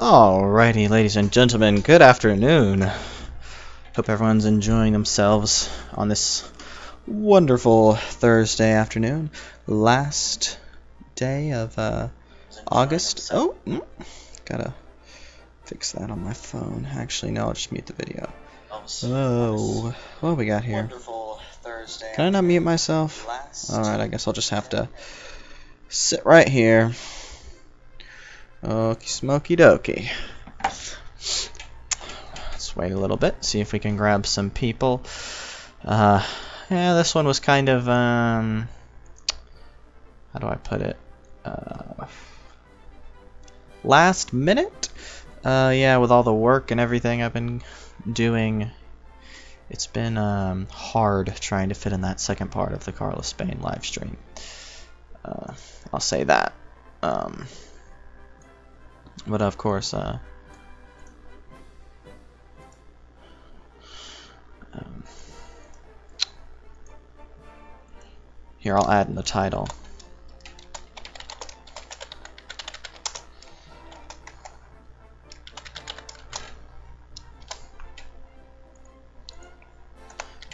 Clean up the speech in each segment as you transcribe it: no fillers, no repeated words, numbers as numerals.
Alrighty, ladies and gentlemen, good afternoon. Hope everyone's enjoying themselves on this wonderful Thursday afternoon. Last day of August. Oh, gotta fix that on my phone. Actually, no, I'll just mute the video. Oh, what do we got here? Can I not mute myself? Alright, I guess I'll just have to sit right here. Okie smoky dokie. Let's wait a little bit, see if we can grab some people. Yeah, this one was kind of, how do I put it? Last minute? Yeah, with all the work and everything I've been doing, it's been hard trying to fit in that second part of the Carlist Spain live stream. I'll say that. But of course, here I'll add in the title.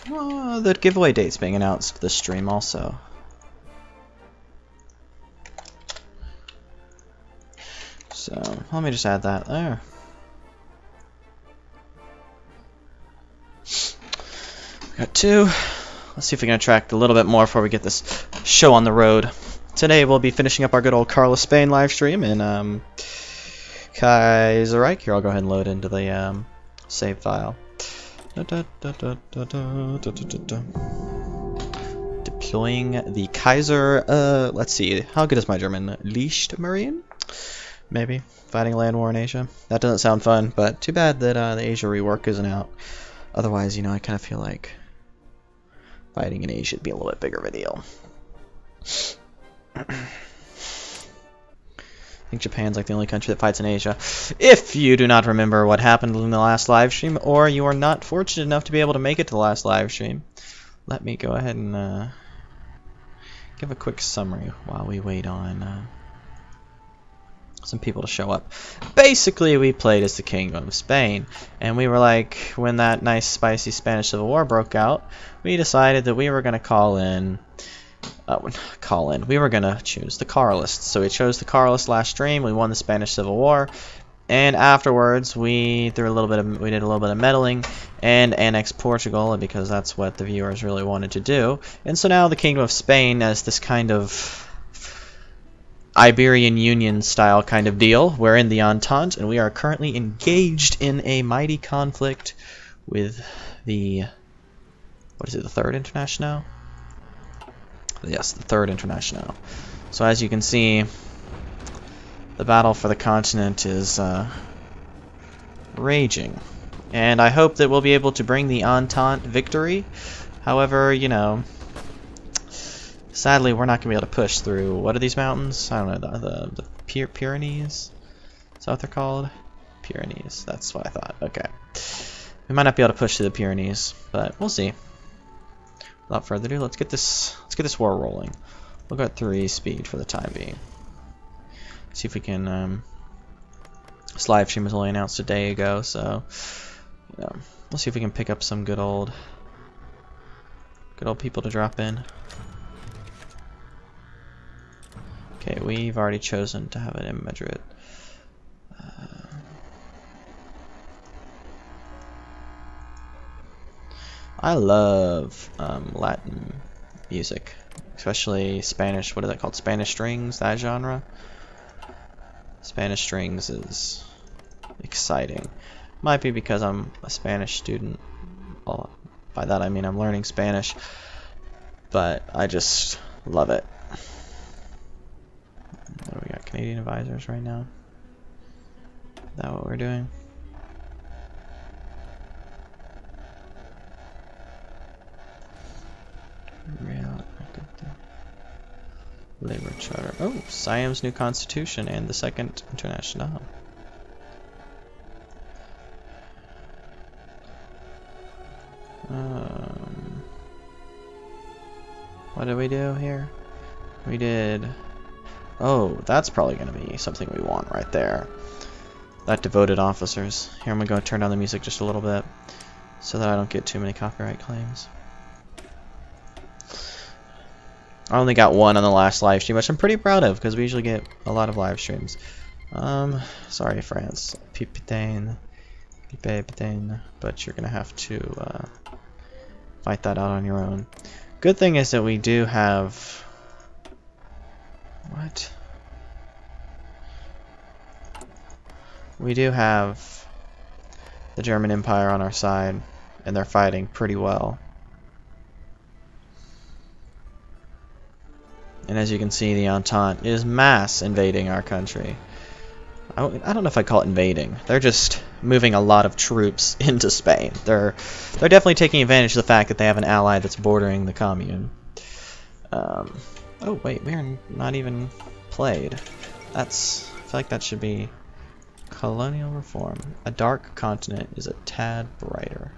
The giveaway date's being announced this stream also. So let me just add that there. We got two. Let's see if we can attract a little bit more before we get this show on the road. Today we'll be finishing up our good old Carlist Spain live stream in Kaiserreich. Here, I'll go ahead and load into the save file. Deploying the Kaiser. Let's see. How good is my German? Lichtmarine? Maybe. Fighting a land war in Asia. That doesn't sound fun, but too bad that the Asia rework isn't out. Otherwise, you know, I kind of feel like fighting in Asia would be a little bit bigger of a deal. I think Japan's like the only country that fights in Asia. If you do not remember what happened in the last live stream, or you are not fortunate enough to be able to make it to the last live stream, let me go ahead and give a quick summary while we wait on some people to show up. Basically, we played as the Kingdom of Spain, and we were like, when that nice spicy Spanish Civil War broke out, we decided that we were going to we were going to choose the Carlists. So we chose the Carlists last stream. We won the Spanish Civil War, and afterwards we did a little bit of meddling and annexed Portugal, because that's what the viewers really wanted to do. And so now the Kingdom of Spain, as this kind of Iberian Union style kind of deal, we're in the Entente, and we are currently engaged in a mighty conflict with the, what is it, the Third International? Yes, the Third International. So as you can see, the battle for the continent is raging, and I hope that we'll be able to bring the Entente victory. However, you know, sadly, we're not going to be able to push through, what are these mountains? I don't know, the Pyrenees? Is that what they're called? Pyrenees, that's what I thought. Okay. We might not be able to push through the Pyrenees, but we'll see. Without further ado, let's get this war rolling. We'll go at 3 speed for the time being. See if we can, this live stream was only announced a day ago, so, you know, we'll see if we can pick up some good old people to drop in. Okay, we've already chosen to have it in Madrid. I love Latin music, especially Spanish. What is that called? Spanish strings, that genre? Spanish strings is exciting. Might be because I'm a Spanish student. Well, by that I mean I'm learning Spanish, but I just love it. What do we got? Canadian advisors right now? Is that what we're doing? Labor Charter. Oh, Siam's new constitution and the Second International. What did we do here? We did... Oh, that's probably going to be something we want right there. that devoted officers. Here, I'm going to turn down the music just a little bit so that I don't get too many copyright claims. I only got one on the last live stream, which I'm pretty proud of because we usually get a lot of live streams. Sorry, France. Pipitain, but you're going to have to fight that out on your own. Good thing is that we do have... What? We do have the German Empire on our side, and they're fighting pretty well. And as you can see, the Entente is mass invading our country. I don't know if I call it invading. They're just moving a lot of troops into Spain. They're definitely taking advantage of the fact that they have an ally that's bordering the commune. Oh wait, we're not even played. I feel like that should be colonial reform. A dark continent is a tad brighter.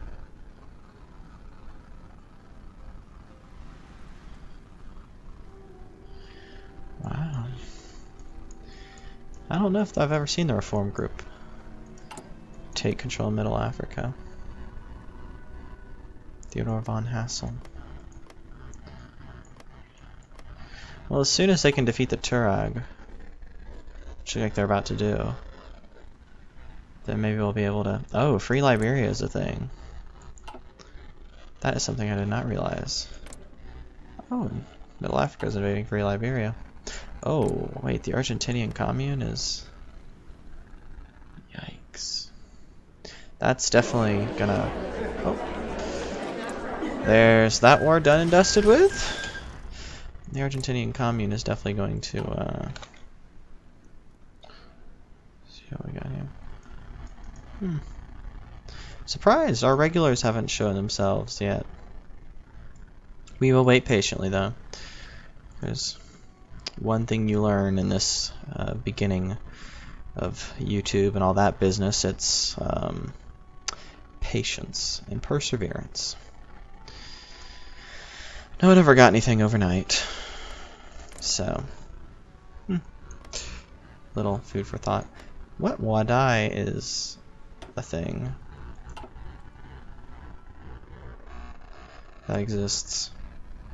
Wow. I don't know if I've ever seen the reform group take control of Middle Africa. Theodore von Hassel. Well, as soon as they can defeat the Turag, which looks like they're about to do, then maybe we'll be able to... Oh, Free Liberia is a thing. That is something I did not realize. Oh, Middle Africa is invading Free Liberia. Oh, wait, the Argentinian commune is... Yikes. That's definitely gonna... Oh. There's that war done and dusted with. The Argentinian commune is definitely going to, see what we got here. Surprised, our regulars haven't shown themselves yet. We will wait patiently, though. There's one thing you learn in this beginning of YouTube and all that business. It's patience and perseverance. No one ever got anything overnight. So, little food for thought. What Wadai is a thing that exists?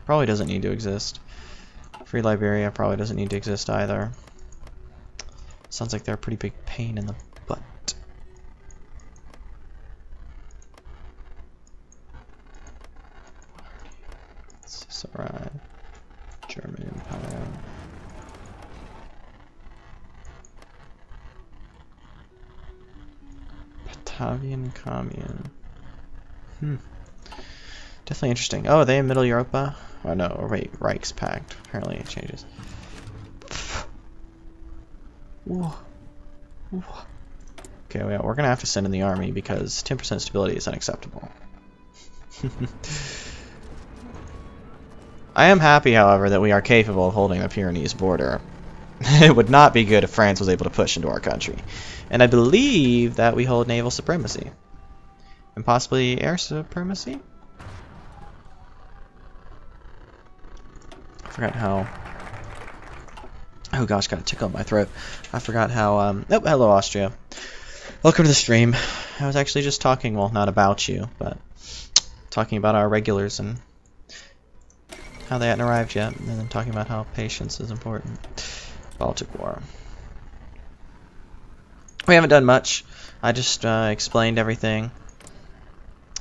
Probably doesn't need to exist. Free Liberia probably doesn't need to exist either. Sounds like they're a pretty big pain in the butt. Sarai, German Empire. Batavian Commune. Definitely interesting. Oh, are they in Middle Europa? Oh no, or wait, Reichspakt. Apparently it changes. Whoa. Whoa. Okay, well, we're gonna have to send in the army because 10% stability is unacceptable. I am happy, however, that we are capable of holding the Pyrenees border. It would not be good if France was able to push into our country. And I believe that we hold naval supremacy. And possibly air supremacy? I forgot how... Oh gosh, got a tickle in my throat. I forgot how... Oh, hello Austria. Welcome to the stream. I was actually just talking, well, not about you, but talking about our regulars and how they hadn't arrived yet, and then talking about how patience is important. Baltic War. We haven't done much. I just explained everything.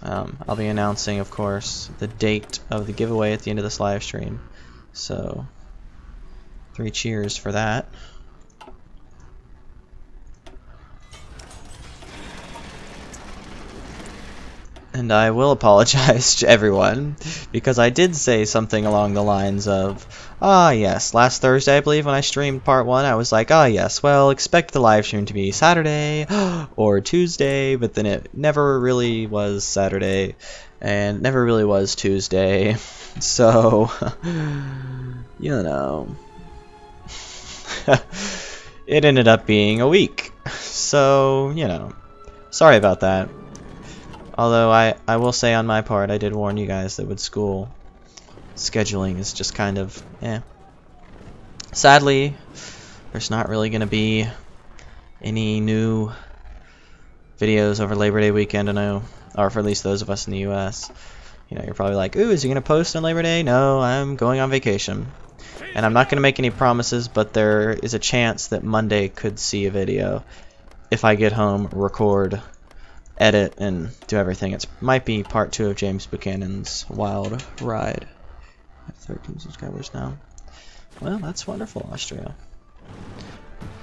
I'll be announcing, of course, the date of the giveaway at the end of this live stream. So, 3 cheers for that. And I will apologize to everyone, because I did say something along the lines of, ah yes, last Thursday I believe when I streamed part 1, I was like, ah yes, well, expect the live stream to be Saturday or Tuesday, but then it never really was Saturday, and never really was Tuesday, so, you know, it ended up being a week, so, you know, sorry about that. Although I will say on my part, I did warn you guys that with school, scheduling is just kind of, eh. Sadly, there's not really going to be any new videos over Labor Day weekend. I know, or for at least those of us in the U.S. You know, you're probably like, ooh, is he gonna post on Labor Day? No, I'm going on vacation, and I'm not gonna make any promises, but there is a chance that Monday could see a video if I get home, record, edit, and do everything. It might be part 2 of James Buchanan's Wild Ride. I have 13 subscribers now. Well, that's wonderful, Austria.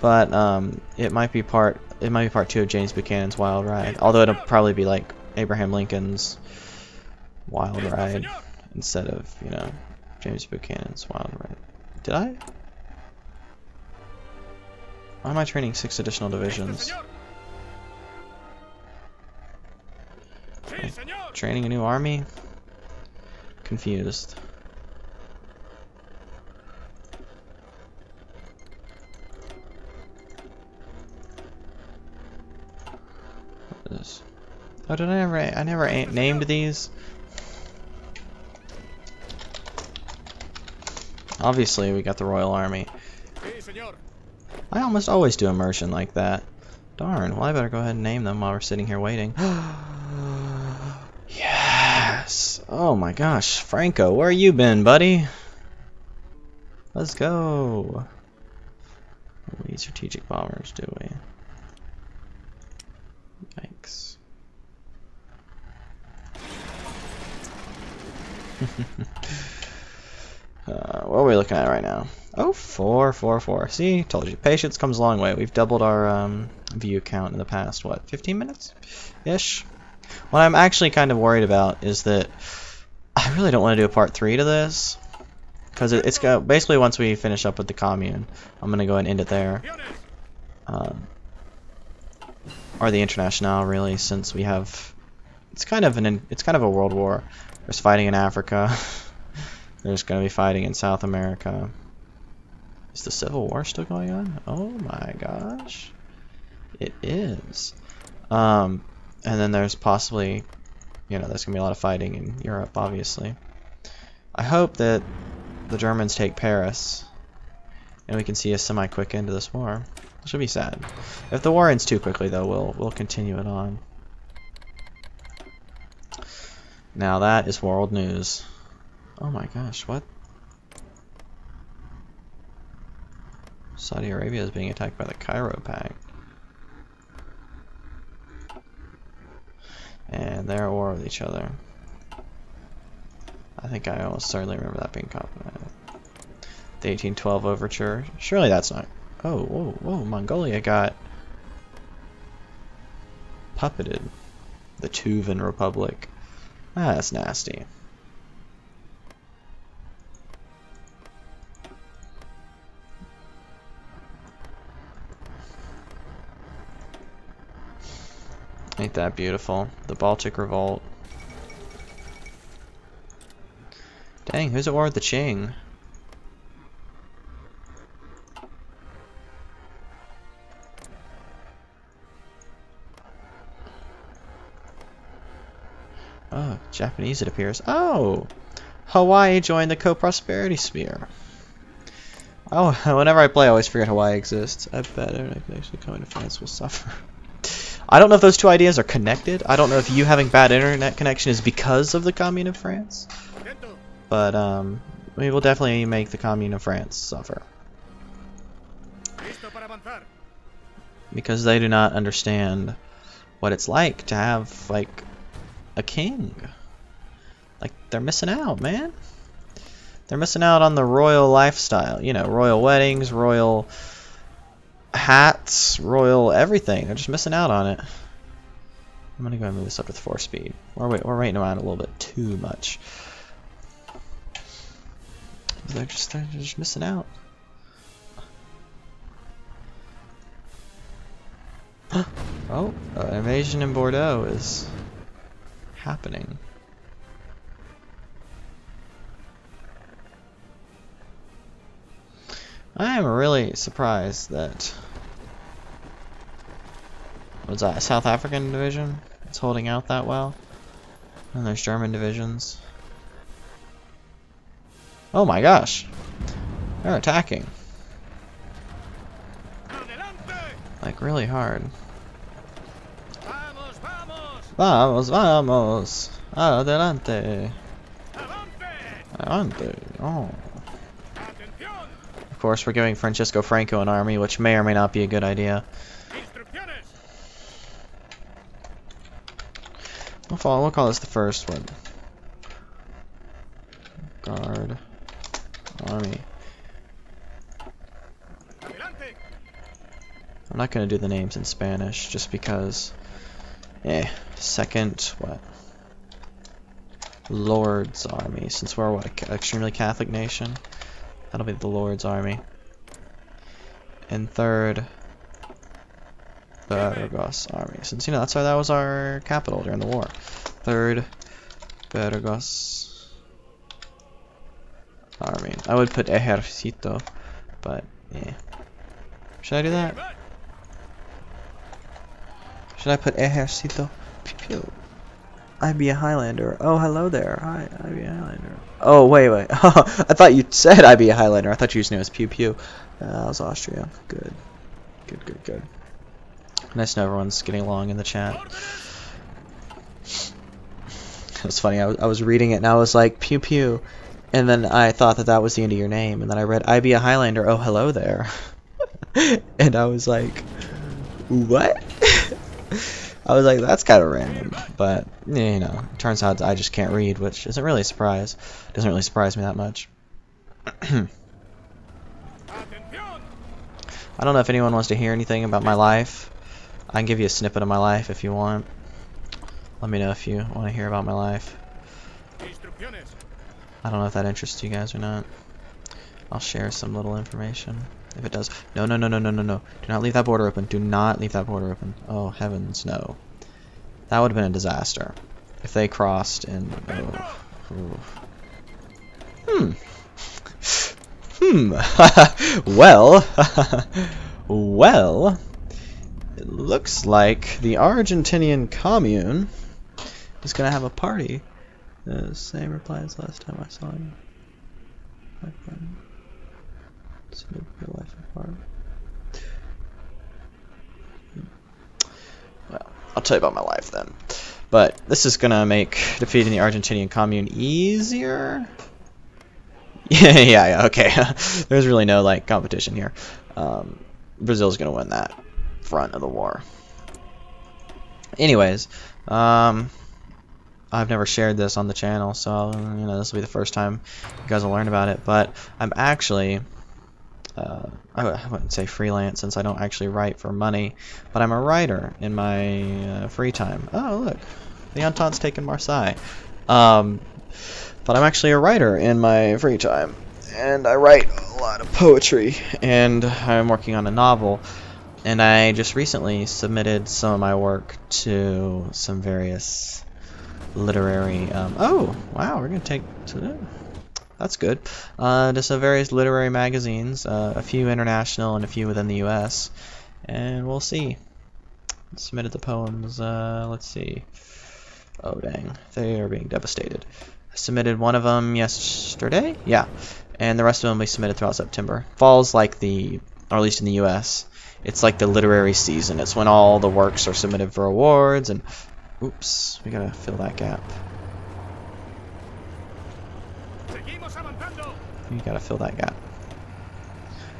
But it might be part 2 of James Buchanan's Wild Ride. Although it'll probably be like Abraham Lincoln's Wild Ride instead of, you know, James Buchanan's Wild Ride. Did I? Why am I training 6 additional divisions? Training a new army? Confused. What is this? Oh, did I never named these? Obviously, we got the Royal Army. I almost always do immersion like that. Darn, well I better go ahead and name them while we're sitting here waiting. Yes! Oh my gosh, Franco, where you been, buddy? Let's go. We need strategic bombers, do we? Yikes. What are we looking at right now? Oh, 4. See, told you. Patience comes a long way. We've doubled our view count in the past, what, 15 minutes? Ish. What I'm actually kind of worried about is that I really don't want to do a part 3 to this. Because it's basically once we finish up with the commune, I'm going to go ahead and end it there. Or the Internationale, really, since we have... It's kind of a world war. There's fighting in Africa. There's going to be fighting in South America. Is the Civil War still going on? Oh my gosh. It is. And then there's possibly, you know, there's going to be a lot of fighting in Europe, obviously. I hope that the Germans take Paris and we can see a semi-quick end to this war. It should be sad. If the war ends too quickly, though, we'll continue it on. Now that is world news. Oh my gosh, what? Saudi Arabia is being attacked by the Cairo Pact. And they're at war with each other. I think I almost certainly remember that being copyrighted. The 1812 overture. Surely that's not... Oh, whoa, Mongolia got puppeted. The Tuvan Republic. Ah, that's nasty. Ain't that beautiful? The Baltic Revolt. Dang, who's at war with the Qing? Oh, Japanese it appears. Oh! Hawaii joined the Co-Prosperity Sphere. Oh, whenever I play I always forget Hawaii exists. I bet internet connection coming to France will suffer. I don't know if those two ideas are connected. I don't know if you having bad internet connection is because of the Commune of France. But we will definitely make the Commune of France suffer. Because they do not understand what it's like to have, like, a king. Like, they're missing out, man. They're missing out on the royal lifestyle. You know, royal weddings, royal hats, royal everything. They're just missing out on it. I'm gonna go and move this up to 4 speed. We're waiting around a little bit too much. They're just missing out. Oh, an invasion in Bordeaux is happening. I am really surprised that what's that, a South African division? It's holding out that well. And there's German divisions. Oh my gosh. They're attacking. Like really hard. Vamos, vamos. Adelante. Adelante. Oh. Of course, we're giving Francisco Franco an army, which may or may not be a good idea. We'll call this the first one. Guard. Army. I'm not going to do the names in Spanish, just because... Second, what? Lord's Army, since we're, what, an extremely Catholic nation? That'll be the Lord's Army. And third, Burgos Army, since, you know, that was our capital during the war. Third, Burgos Army. I would put Ejército, but, yeah. Should I do that? Should I put Ejército? Pew pew. I'd be a Highlander. Oh, hello there. Hi, I'd be a Highlander. Oh, wait. I thought you said I'd be a Highlander. I thought you just knew it was pew pew. That was Austria. Good. Good. Nice to know everyone's getting along in the chat. It was funny. I was reading it and I was like, pew pew. And then I thought that was the end of your name. And then I read, I'd be a Highlander. Oh, hello there. And I was like, what? I was like, that's kind of random, but, you know, it turns out I just can't read, which isn't really a surprise. Doesn't really surprise me that much. I don't know if anyone wants to hear anything about my life. I can give you a snippet of my life if you want. Let me know if you want to hear about my life. I don't know if that interests you guys or not. I'll share some little information. If it does. No. Do not leave that border open. Do not leave that border open. Oh, heavens, no. That would have been a disaster. If they crossed and... Well, it looks like the Argentinian commune is going to have a party. The same reply as last time I saw you. My friend. Your life apart. Well, I'll tell you about my life then. But this is gonna make defeating the Argentinian commune easier. Yeah, okay. There's really no like competition here. Brazil's gonna win that front of the war. Anyways, I've never shared this on the channel, so you know this will be the first time you guys will learn about it. But I'm actually I wouldn't say freelance since I don't actually write for money, but I'm a writer in my free time. Oh, look, the Entente's taken Marseille. But I'm actually a writer in my free time, and I write a lot of poetry, and I'm working on a novel, and I just recently submitted some of my work to some various literary, oh, wow, we're going to take... That's good. To some various literary magazines, a few international and a few within the U.S. And we'll see. Submitted the poems, let's see. Oh dang, they are being devastated. I submitted one of them yesterday? Yeah. And the rest of them we submitted throughout September. Fall's like the, or at least in the U.S., it's like the literary season. It's when all the works are submitted for awards and... Oops, we gotta fill that gap. You gotta fill that gap.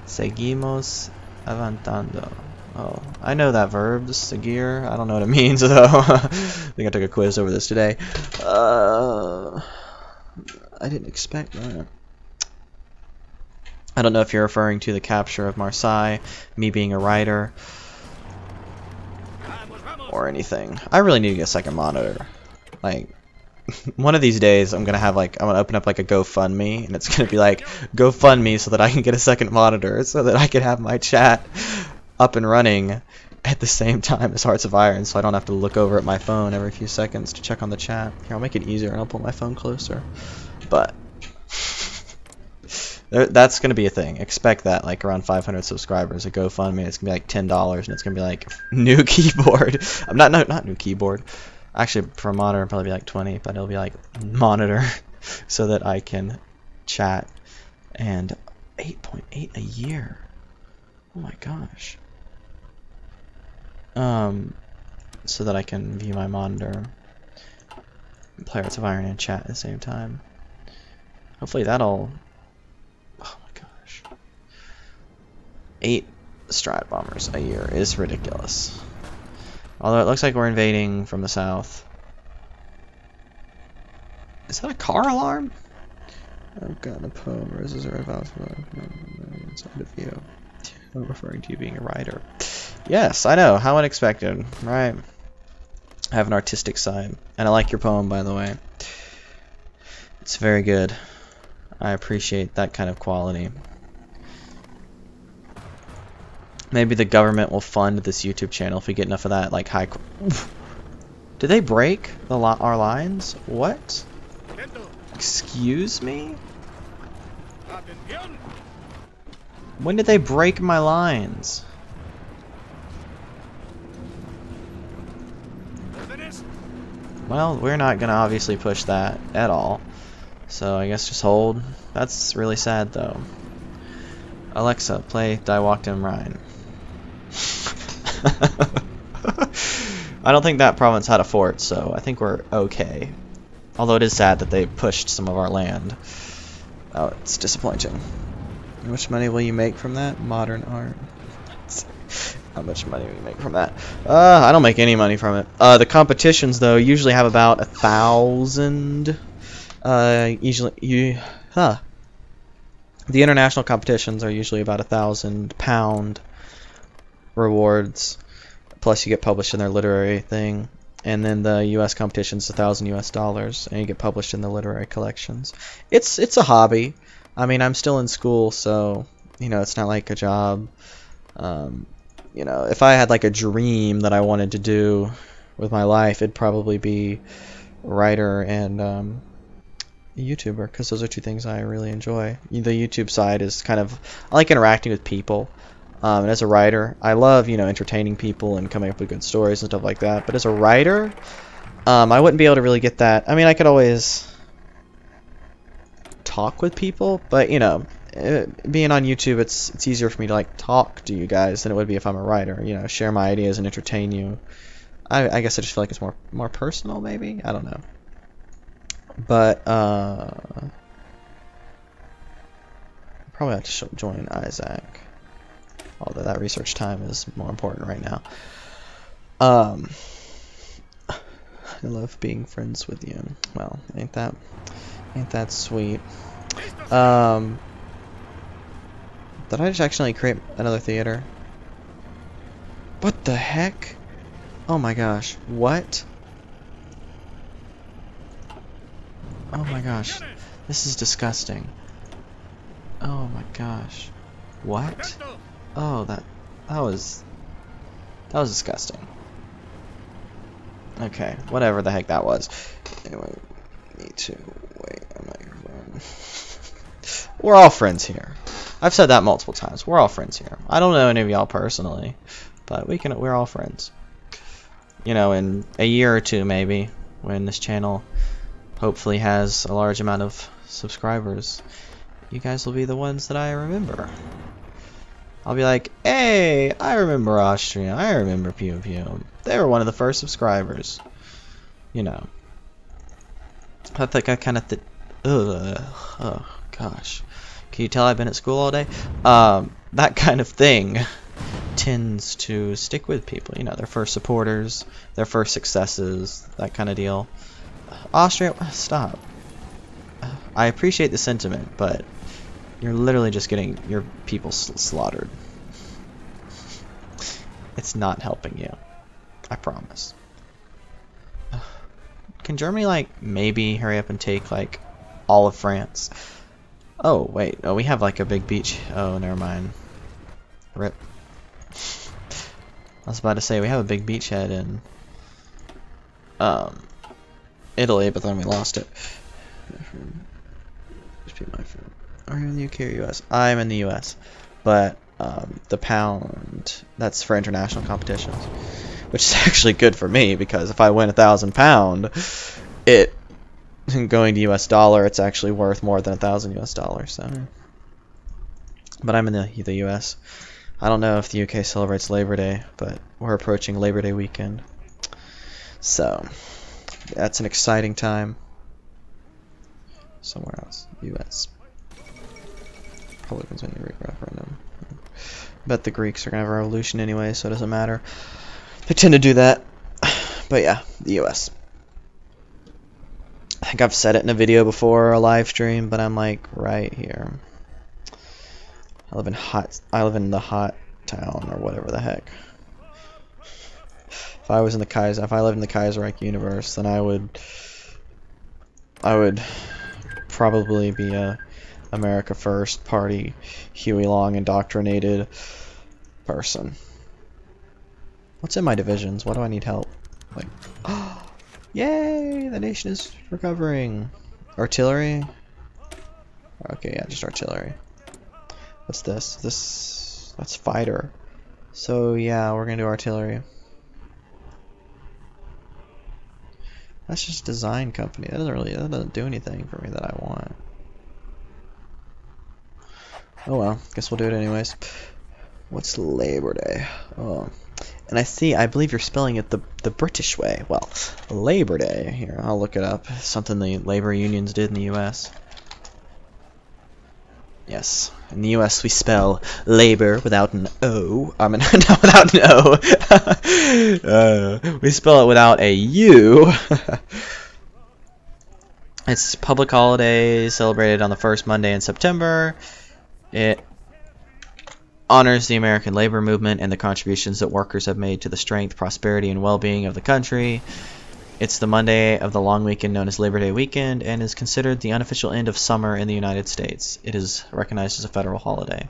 Seguimos avanzando. Oh, I know that verb, seguir. I don't know what it means though. I think I took a quiz over this today. I didn't expect that. I don't know if you're referring to the capture of Marseille, me being a writer, or anything. I really need to get a second monitor. Like, one of these days I'm gonna open up like a GoFundMe, and it's gonna be like GoFundMe so that I can get a second monitor, so that I can have my chat up and running at the same time as Hearts of Iron, so I don't have to look over at my phone every few seconds to check on the chat. Here, I'll make it easier and I'll pull my phone closer. But that's gonna be a thing. Expect that, like around 500 subscribers, a GoFundMe. It's gonna be like $10, and it's gonna be like new keyboard. Not new keyboard. Actually, for a monitor, it'll probably be like 20, but it'll be like monitor so that I can chat. And 8.8 a year. Oh my gosh. so that I can view my monitor and play Hearts of Iron and chat at the same time. Hopefully that'll... Oh my gosh. 8 Stride Bombers a year is ridiculous. Although it looks like we're invading from the south. Is that a car alarm? I've got a poem versus a red inside of you. I'm referring to you being a writer. Yes, I know. How unexpected, right? I have an artistic side. And I like your poem, by the way. It's very good. I appreciate that kind of quality. Maybe the government will fund this YouTube channel if we get enough of that, like, high... Did they break our lines? What? Excuse me? When did they break my lines? Well, we're not gonna obviously push that at all. So I guess just hold. That's really sad though. Alexa, play Die Walked in Rhine. I don't think that province had a fort, so I think we're okay. Although it is sad that they pushed some of our land. Oh, it's disappointing. How much money will you make from that? Modern art. How much money will you make from that? I don't make any money from it. The competitions, though, usually have about 1,000. The international competitions are usually about £1,000 rewards. Plus, you get published in their literary thing. And then the U.S. competition's $1,000 and you get published in the literary collections. It's a hobby. I mean, I'm still in school, so you know, it's not like a job. You know, if I had like a dream that I wanted to do with my life, it'd probably be a writer and a YouTuber, because those are two things I really enjoy. The YouTube side is kind of, I like interacting with people. And as a writer, I love, you know, entertaining people and coming up with good stories and stuff like that. But as a writer, I wouldn't be able to really get that. I mean, I could always talk with people, but you know, being on YouTube, it's easier for me to like talk to you guys than it would be if I'm a writer. You know, share my ideas and entertain you. I guess I just feel like it's more personal, maybe. I don't know. But probably have to join Isaac. Although that research time is more important right now. I love being friends with you. Well, ain't that sweet. Did I just actually create another theater? What the heck? Oh my gosh. What? Oh my gosh. This is disgusting. Oh my gosh. What? Oh, that was disgusting. Okay, whatever the heck that was. Anyway, me too. Wait, a microphone. We're all friends here. I've said that multiple times. We're all friends here. I don't know any of y'all personally, but we're all friends. You know, in a year or two maybe, when this channel hopefully has a large amount of subscribers, you guys will be the ones that I remember. I'll be like, hey, I remember Austria. I remember Pew Pew. They were one of the first subscribers. You know. I think I kind of oh, gosh. Can you tell I've been at school all day? That kind of thing tends to stick with people. You know, their first supporters, their first successes, that kind of deal. Austria, stop. I appreciate the sentiment, but you're literally just getting your people slaughtered. It's not helping you. I promise. Can Germany, like, maybe hurry up and take, like, all of France? Oh, wait. Oh, we have, like, a big beach. Oh, never mind. Rip. I was about to say, we have a big beachhead in Italy, but then we lost it. Just be my friend. Are you in the UK or US? I'm in the US, but the pound, that's for international competitions, which is actually good for me, because if I win £1,000, it going to US dollar, it's actually worth more than $1,000 US dollars. So, but I'm in the US. I don't know if the UK celebrates Labor Day, but we're approaching Labor Day weekend. So that's an exciting time. Somewhere else, U.S. Republicans win the Greek referendum. Bet the Greeks are gonna have a revolution anyway, so it doesn't matter. They tend to do that. But yeah, the U.S. I think I've said it in a video before, a live stream, but I'm like right here. I live in the hot town or whatever the heck. If I lived in the Kaiserreich universe, then I would probably be a America First Party, Huey Long indoctrinated person. What's in my divisions? What do I need help? Like, oh, yay! The nation is recovering. Artillery. Okay, yeah, just artillery. What's this? That's fighter. So yeah, we're gonna do artillery. That's just design company. That doesn't do anything for me that I want. Oh well, guess we'll do it anyways. What's Labor Day? Oh, and I believe you're spelling it the British way. Well, Labor Day. Here, I'll look it up. Something the labor unions did in the U.S. Yes, in the U.S. we spell labor without an O. I mean, not without an O. We spell it without a U. It's public holiday celebrated on the first Monday in September. It honors the American labor movement and the contributions that workers have made to the strength, prosperity, and well-being of the country. It's the Monday of the long weekend known as Labor Day weekend and is considered the unofficial end of summer in the United States. It is recognized as a federal holiday.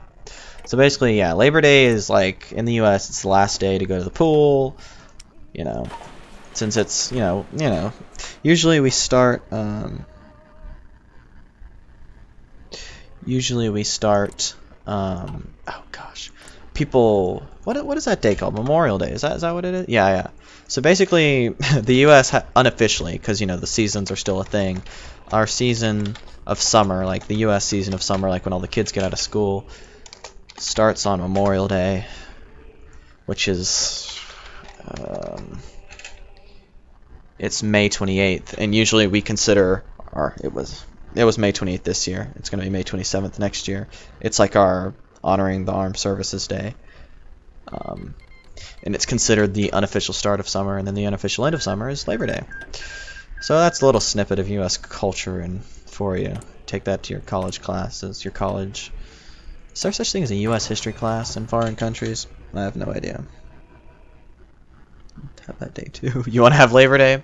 So basically, yeah, Labor Day is like, in the U.S., it's the last day to go to the pool, you know, since it's, you know, usually we start, oh gosh, people, what is that day called? Memorial Day, is that what it is? Yeah. So basically, the U.S. unofficially, because, you know, the seasons are still a thing, our season of summer, like the U.S. season of summer, like when all the kids get out of school, starts on Memorial Day, which is, it's May 28th, and usually we consider, it was May 28th this year, it's going to be May 27th next year. It's like our honoring the Armed Services Day. And it's considered the unofficial start of summer, and then the unofficial end of summer is Labor Day. So that's a little snippet of U.S. culture, and for you, take that to your college classes, your college. Is there such thing as a U.S. history class in foreign countries? I have no idea. Have that day too. You want to have Labor Day?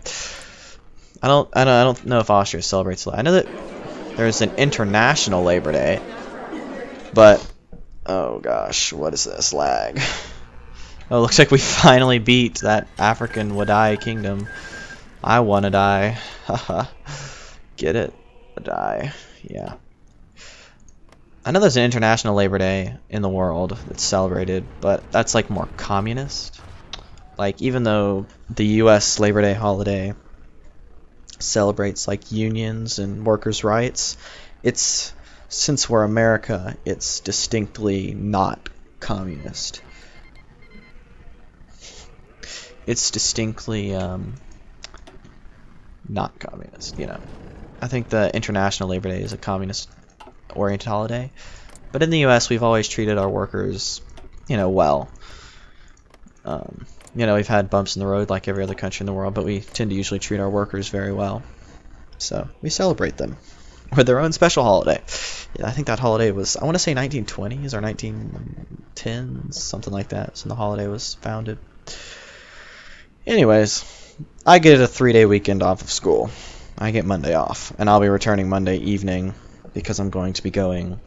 I don't know if Austria celebrates. I know that there's an international Labor Day, but oh gosh, what is this lag? Oh, looks like we finally beat that African Wadai kingdom. I wanna die. Haha. Get it? Wadai. Yeah. I know there's an international Labor Day in the world that's celebrated, but that's like more communist. Like, even though the U.S. Labor Day holiday celebrates like unions and workers' rights, since we're America, it's distinctly not communist. It's distinctly not communist, you know. I think the International Labor Day is a communist-oriented holiday, but in the U.S. we've always treated our workers, you know, well. You know, we've had bumps in the road like every other country in the world, but we tend to usually treat our workers very well. So we celebrate them with their own special holiday. Yeah, I think that holiday was, I want to say 1920s or 1910s, something like that, so the holiday was founded. Anyways, I get a 3-day weekend off of school. I get Monday off, and I'll be returning Monday evening because I'm going to be going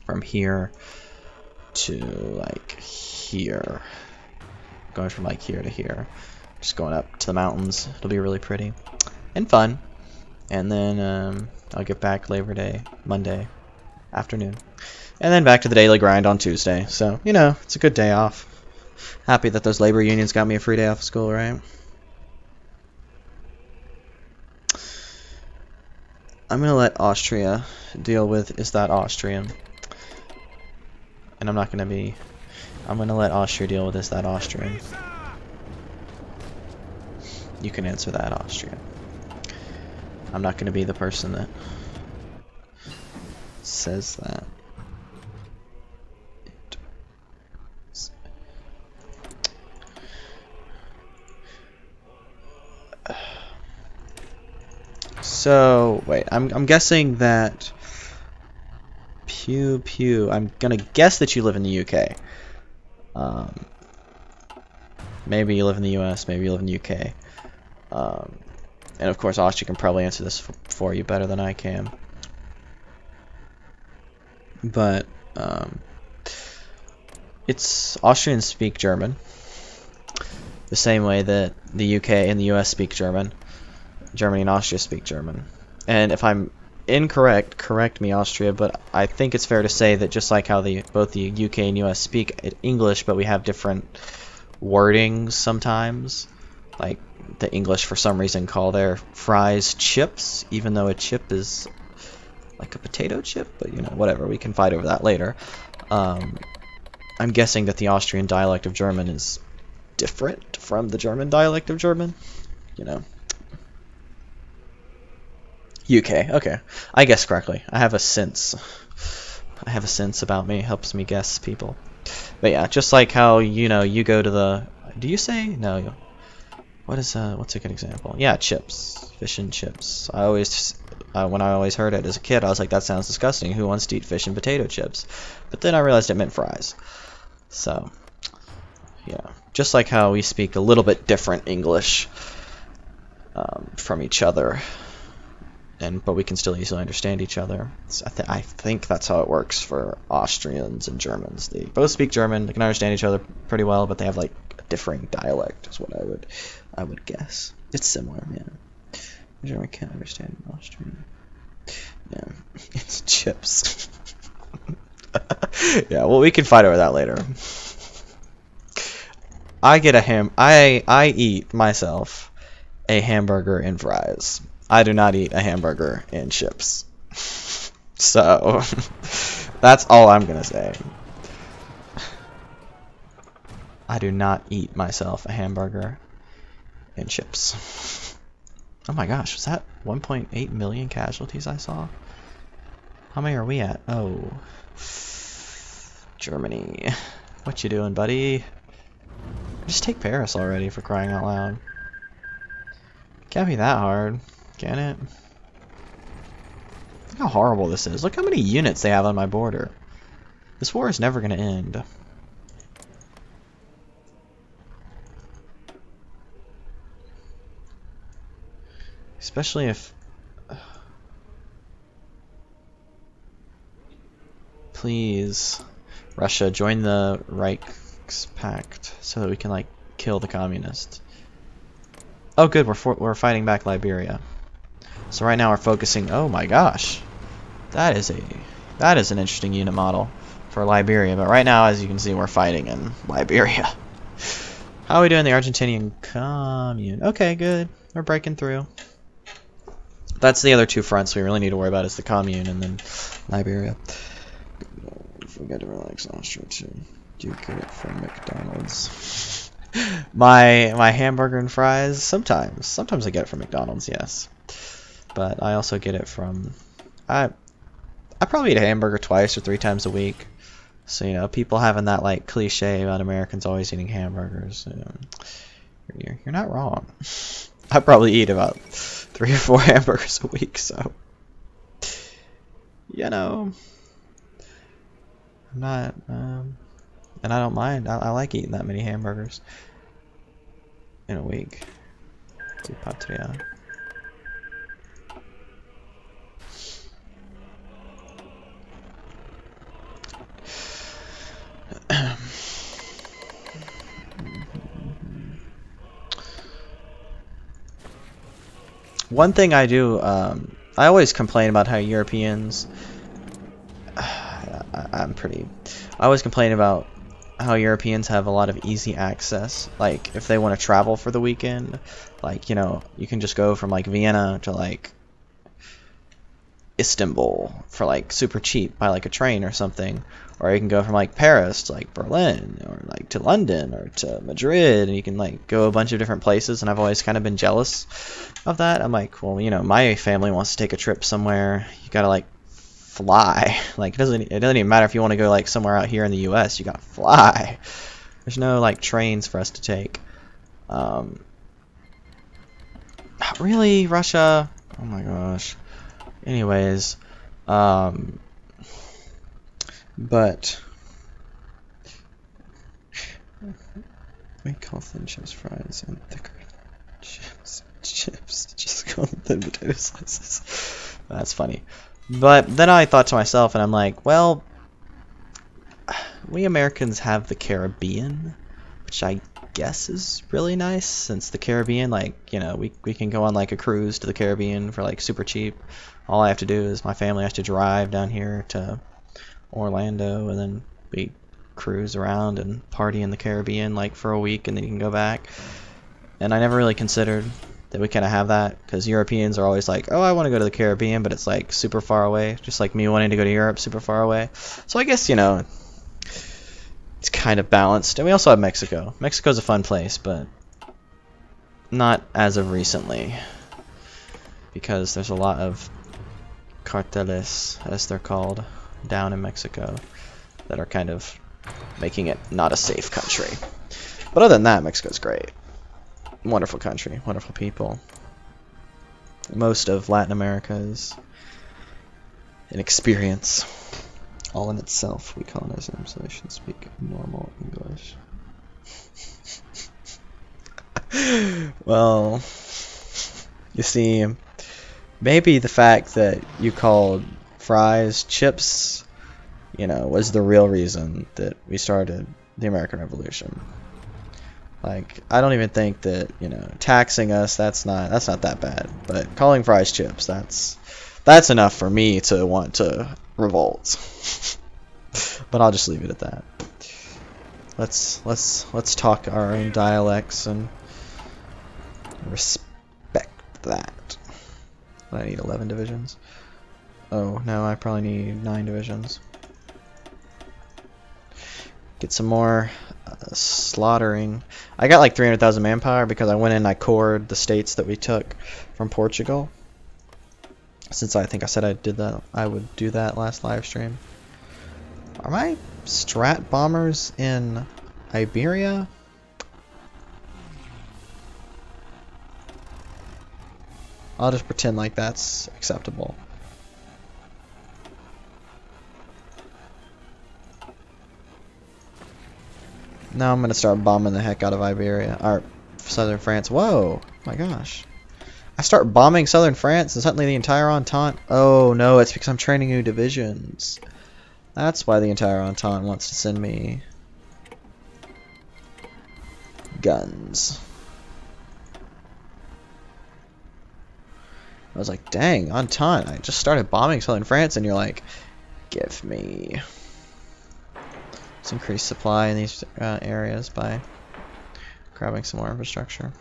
from here to like here. Going from like here to here. Just going up to the mountains. It'll be really pretty and fun. And then I'll get back Labor Day, Monday afternoon. And then back to the daily grind on Tuesday. So, you know, it's a good day off. Happy that those labor unions got me a free day off of school, right? I'm going to let Austria deal with, is that Austrian? And I'm going to let Austria deal with, is that Austrian? You can answer that, Austria. I'm not going to be the person that says that. So, wait, I'm guessing that Pew, I'm gonna guess that you live in the UK. Maybe you live in the US, maybe you live in the UK. And of course, Austria can probably answer this for you better than I can. But, Austrians speak German, the same way that the UK and the US speak German. Germany and Austria speak German. And if I'm incorrect, correct me, Austria, but I think it's fair to say that just like how both the UK and US speak English, but we have different wordings sometimes. Like the English for some reason call their fries chips, even though a chip is like a potato chip, but you know, whatever, we can fight over that later. I'm guessing that the Austrian dialect of German is different from the German dialect of German, you know. UK, okay. I guessed correctly. I have a sense. I have a sense about me. It helps me guess people. But yeah, just like how, you know, you go to the... Do you say? No. What's a good example? Yeah, chips. Fish and chips. When I always heard it as a kid, I was like, that sounds disgusting. Who wants to eat fish and potato chips? But then I realized it meant fries. So, yeah. Just like how we speak a little bit different English from each other. But we can still easily understand each other. So I think that's how it works for Austrians and Germans. They both speak German. They can understand each other pretty well, but they have like a differing dialect, is what I would guess. It's similar, yeah. German can't understand Austrian. Yeah, it's chips. Yeah, well, we can fight over that later. I eat myself a hamburger and fries. I do not eat a hamburger and chips. So, that's all I'm gonna say. I do not eat myself a hamburger and chips. Oh my gosh, was that 1.8 million casualties I saw? How many are we at? Oh. Germany. What you doing, buddy? Just take Paris already, for crying out loud. Can't be that hard. Can it? Look how horrible this is. Look how many units they have on my border. This war is never going to end. Especially if... Please, Russia, join the Reichspakt so that we can, like, kill the communists. Oh good, we're fighting back Liberia. So right now we're focusing... Oh my gosh. That is an interesting unit model for Liberia. But right now, as you can see, we're fighting in Liberia. How are we doing the Argentinian commune? Okay, good. We're breaking through. That's the other two fronts we really need to worry about, is the commune and then Liberia. Forget to relax Austria too. Do you get it from McDonald's? My hamburger and fries, sometimes I get it from McDonald's, yes. But I also get it from, I probably eat a hamburger twice or 3 times a week. So, you know, people having that like cliche about Americans always eating hamburgers, you know, you're not wrong. I probably eat about 3 or 4 hamburgers a week, so, you know, I'm not, and I don't mind. I like eating that many hamburgers in a week. To Patria. One thing I do, I always complain about how Europeans, I always complain about how Europeans have a lot of easy access. Like, if they want to travel for the weekend, like, you know, you can just go from, like, Vienna to, like, Istanbul for like super cheap by like a train or something, or you can go from like Paris to like Berlin, or like to London or to Madrid, and you can like go a bunch of different places. And I've always kind of been jealous of that. I'm like, well, you know, my family wants to take a trip somewhere, you gotta like fly. Like it doesn't even matter if you want to go like somewhere out here in the US, you gotta fly. There's no like trains for us to take. Really, Russia? Oh my gosh. Anyways, but we call thin chips fries and thicker chips. Just call them thin potato slices. That's funny. But then I thought to myself, and I'm like, well, we Americans have the Caribbean, which I guess is really nice, since the Caribbean, like, you know, we can go on like a cruise to the Caribbean for like super cheap. All I have to do is my family has to drive down here to Orlando, and then we cruise around and party in the Caribbean like for a week, and then you can go back. And I never really considered that we kind of have that, because Europeans are always like, oh, I want to go to the Caribbean, but it's like super far away, just like me wanting to go to Europe, super far away. So I guess, you know, it's kind of balanced. And we also have Mexico. Mexico's a fun place, but not as of recently, because there's a lot of carteles, as they're called, down in Mexico that are kind of making it not a safe country. But other than that, Mexico's great. Wonderful country, wonderful people. Most of Latin America is an experience all in itself. We colonize them, so they should speak normal English. Well, you see, maybe the fact that you called fries chips, you know, was the real reason that we started the American Revolution. Like, I don't even think that, you know, taxing us, that's not that bad. But calling fries chips, that's enough for me to want to revolt. But I'll just leave it at that. Let's talk our own dialects and respect that. I need 11 divisions. Oh no, I probably need 9 divisions. Get some more slaughtering. I got like 300,000 manpower because I went in and I cored the states that we took from Portugal. Since I think I said I would do that last live stream. Are my strat bombers in Iberia? I'll just pretend like that's acceptable. Now I'm gonna start bombing the heck out of Iberia, or southern France. Whoa, my gosh. I start bombing southern France and suddenly the entire Entente. Oh no, it's because I'm training new divisions. That's why the entire Entente wants to send me guns. I was like, dang, Entente, I just started bombing southern France, and you're like, give me. Let's increase supply in these areas by grabbing some more infrastructure.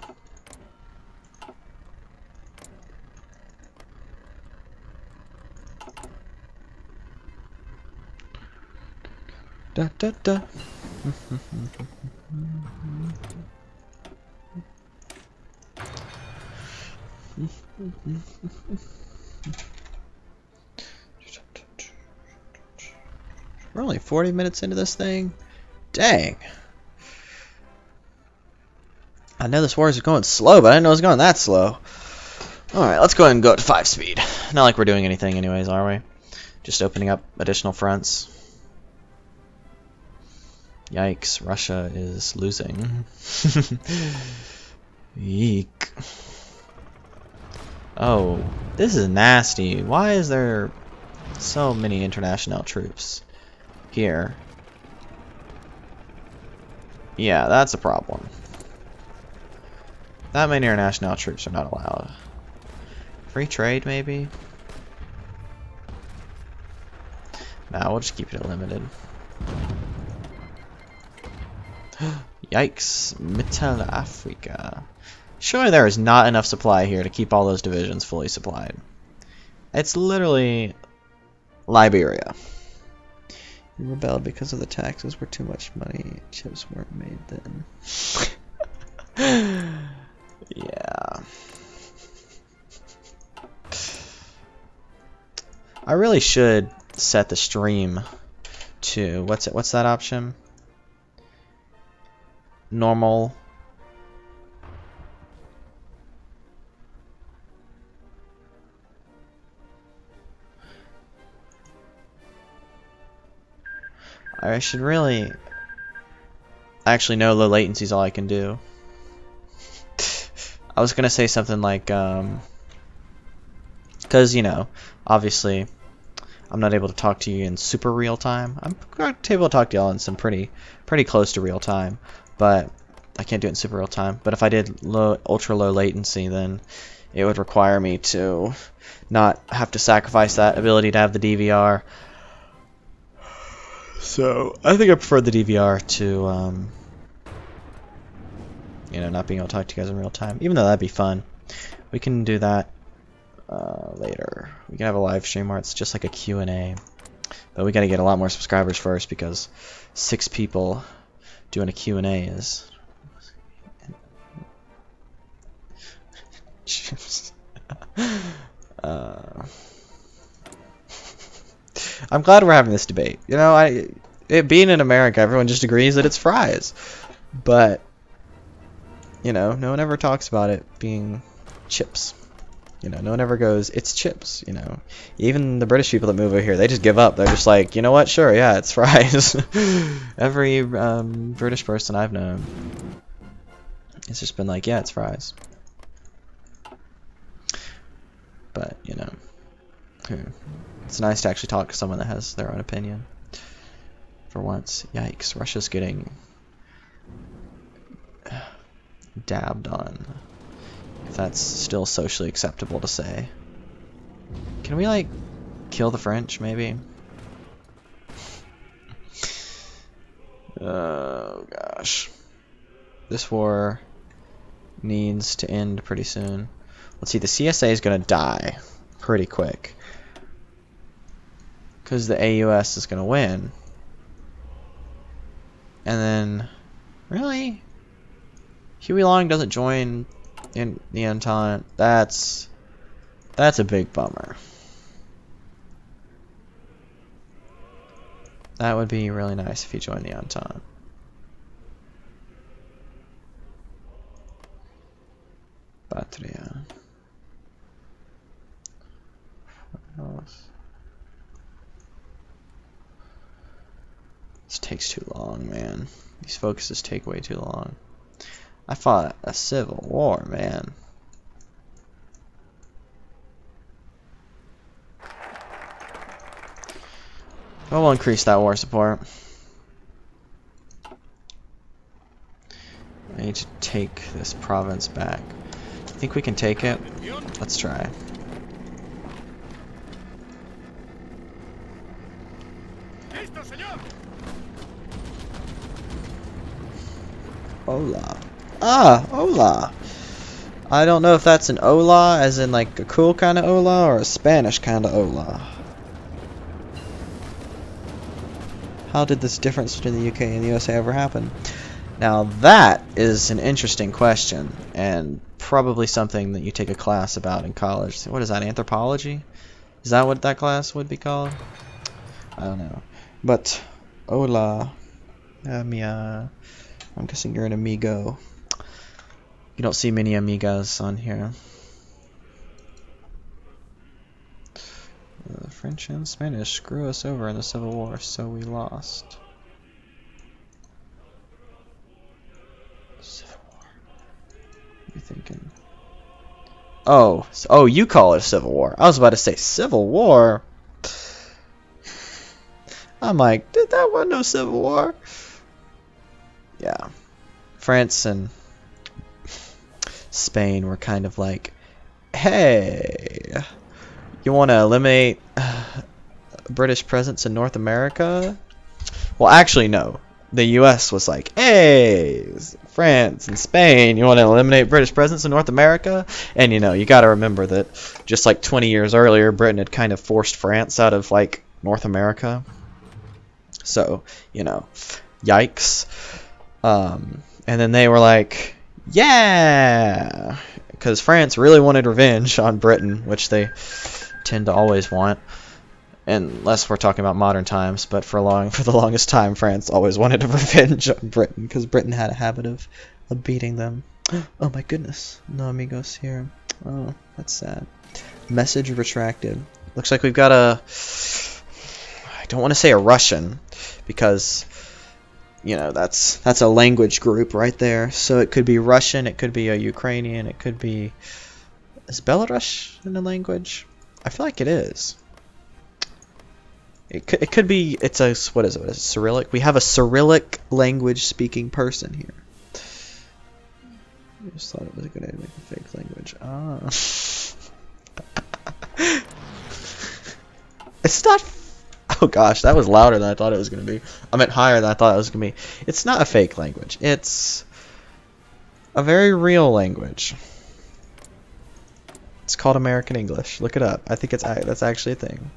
Da da da. We're only 40 minutes into this thing. Dang. I know this war is going slow, but I didn't know it was going that slow. Alright, let's go ahead and go up to 5 speed. Not like we're doing anything anyways, are we? Just opening up additional fronts. Yikes, Russia is losing. Eek. Oh, this is nasty. Why is there so many international troops here? Yeah, that's a problem. That many international troops are not allowed. Free trade, maybe? Nah, we'll just keep it limited. Yikes, Mittel Africa. Surely there is not enough supply here to keep all those divisions fully supplied. It's literally Liberia. We rebelled because of the taxes were too much money. Chips weren't made then. Yeah. I really should set the stream to what's that option? Normal. I should really... Actually, no, low latency is all I can do. I was gonna say something like, because, you know, obviously, I'm not able to talk to you in super real time. I'm able to talk to y'all in some pretty close to real time, but I can't do it in super real time. But if I did ultra low latency, then it would require me to not have to sacrifice that ability to have the DVR. So I think I prefer the DVR to, you know, not being able to talk to you guys in real time. Even though that'd be fun, we can do that later. We can have a live stream where it's just like a Q&A. But we got to get a lot more subscribers first, because 6 people doing a Q&A is... I'm glad we're having this debate. You know, being in America, everyone just agrees that it's fries. But, you know, no one ever talks about it being chips. You know, no one ever goes, it's chips, you know. Even the British people that move over here, they just give up. They're just like, you know what, sure, yeah, it's fries. Every British person I've known, it's just been like, yeah, it's fries. But, you know, it's nice to actually talk to someone that has their own opinion. For once. Yikes, Russia's getting dabbed on. If that's still socially acceptable to say. Can we, like, kill the French, maybe? Oh, gosh. This war needs to end pretty soon. Let's see, the CSA is going to die pretty quick. Because the AUS is going to win. And then, really? Huey Long doesn't join in the Entente. That's a big bummer. That would be really nice if he joined the Entente. Patria. This takes too long, man. These focuses take way too long. I fought a civil war, man. I will increase that war support. I need to take this province back. I think we can take it. Let's try. Hola. Ah, hola. I don't know if that's an hola as in like a cool kind of hola or a Spanish kind of hola. How did this difference between the UK and the USA ever happen? Now that is an interesting question, and probably something that you take a class about in college. What is that, anthropology? Is that what that class would be called? I don't know. But, hola. I'm guessing you're an amigo. You don't see many amigas on here. The French and Spanish screw us over in the Civil War, so we lost. Civil War. What are you thinking? Oh, you call it a Civil War. I was about to say Civil War. I'm like, did that one no Civil War? Yeah. France and Spain were kind of like, hey, you want to eliminate British presence in North America? Well, actually, no. the U.S. was like, hey, France and Spain, you want to eliminate British presence in North America? And, you know, you got to remember that just like 20 years earlier, Britain had kind of forced France out of, like, North America. So, you know, yikes. And then they were like, yeah, because France really wanted revenge on Britain, which they tend to always want. Unless we're talking about modern times, but for the longest time, France always wanted a revenge on Britain because Britain had a habit of beating them. Oh my goodness, no amigos here. Oh, that's sad. Message retracted. Looks like we've got a. I don't want to say a Russian because, you know, that's a language group right there. So it could be Russian, it could be a Ukrainian, it could be. Is Belarus in a language? I feel like it is. It could be, it's a, what is it, Cyrillic? We have a Cyrillic language speaking person here. I just thought it was a good idea to make a fake language. It's not, oh gosh, that was louder than I thought it was going to be. I meant higher than I thought it was going to be. It's not a fake language. It's a very real language. It's called American English. Look it up. I think that's actually a thing.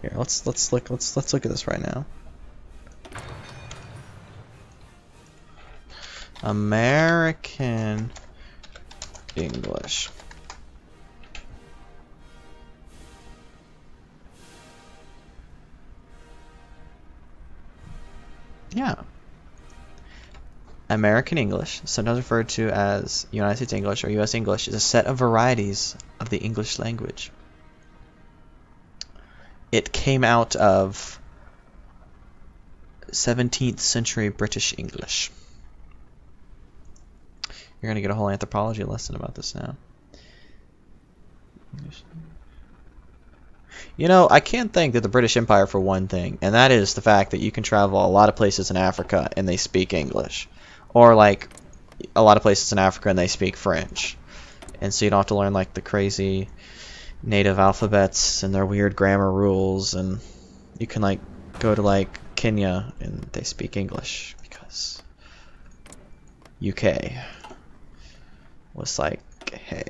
Here, let's look at this right now. American English. Yeah. American English, sometimes referred to as United States English or US English, is a set of varieties of the English language. It came out of 17th century British English. You're going to get a whole anthropology lesson about this now. You know, I can't thank the British Empire for one thing, and that is the fact that you can travel a lot of places in Africa and they speak English. Or, like, a lot of places in Africa and they speak French. And so you don't have to learn, like, the crazy native alphabets and their weird grammar rules, and you can like go to like Kenya and they speak English because UK was like, hey,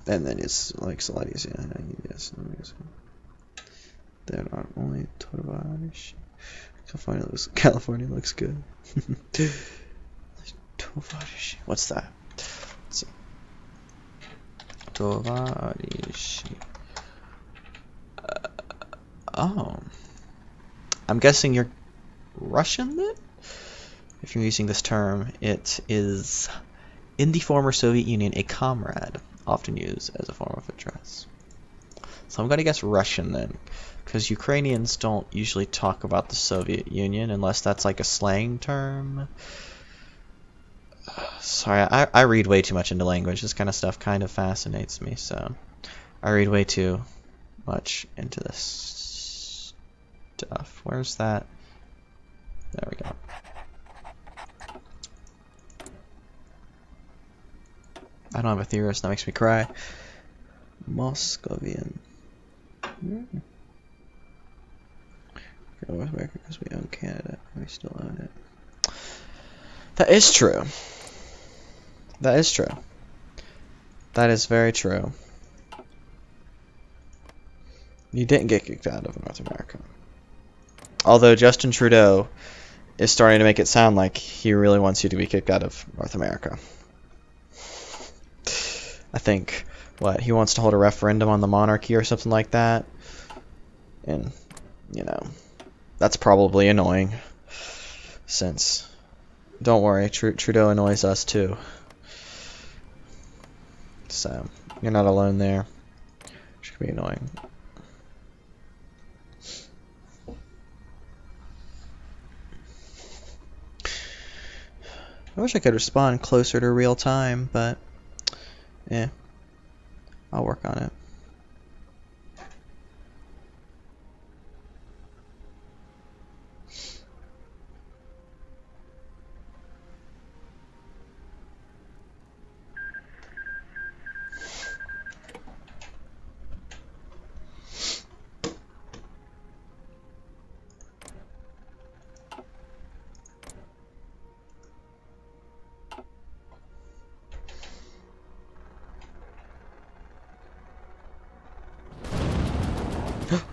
and then it's like so a lot easier. Yes, there are only Torvarish. California looks good. Torvarish. What's that? Tovarish. Oh. I'm guessing you're Russian then? If you're using this term, it is in the former Soviet Union a comrade, often used as a form of address. So I'm going to guess Russian then, because Ukrainians don't usually talk about the Soviet Union unless that's like a slang term. Sorry, I read way too much into language. This kind of stuff kind of fascinates me, so I read way too much into this stuff. Where's that? There we go. I don't have a theorist, that makes me cry. Moscovian. North America because we own Canada. We still own it. That is true. That is true. That is very true. You didn't get kicked out of North America. Although Justin Trudeau is starting to make it sound like he really wants you to be kicked out of North America. I think, what, he wants to hold a referendum on the monarchy or something like that. And, you know, that's probably annoying. Since, don't worry, Trudeau annoys us too. So, you're not alone there. Which could be annoying. I wish I could respond closer to real time, but yeah, I'll work on it.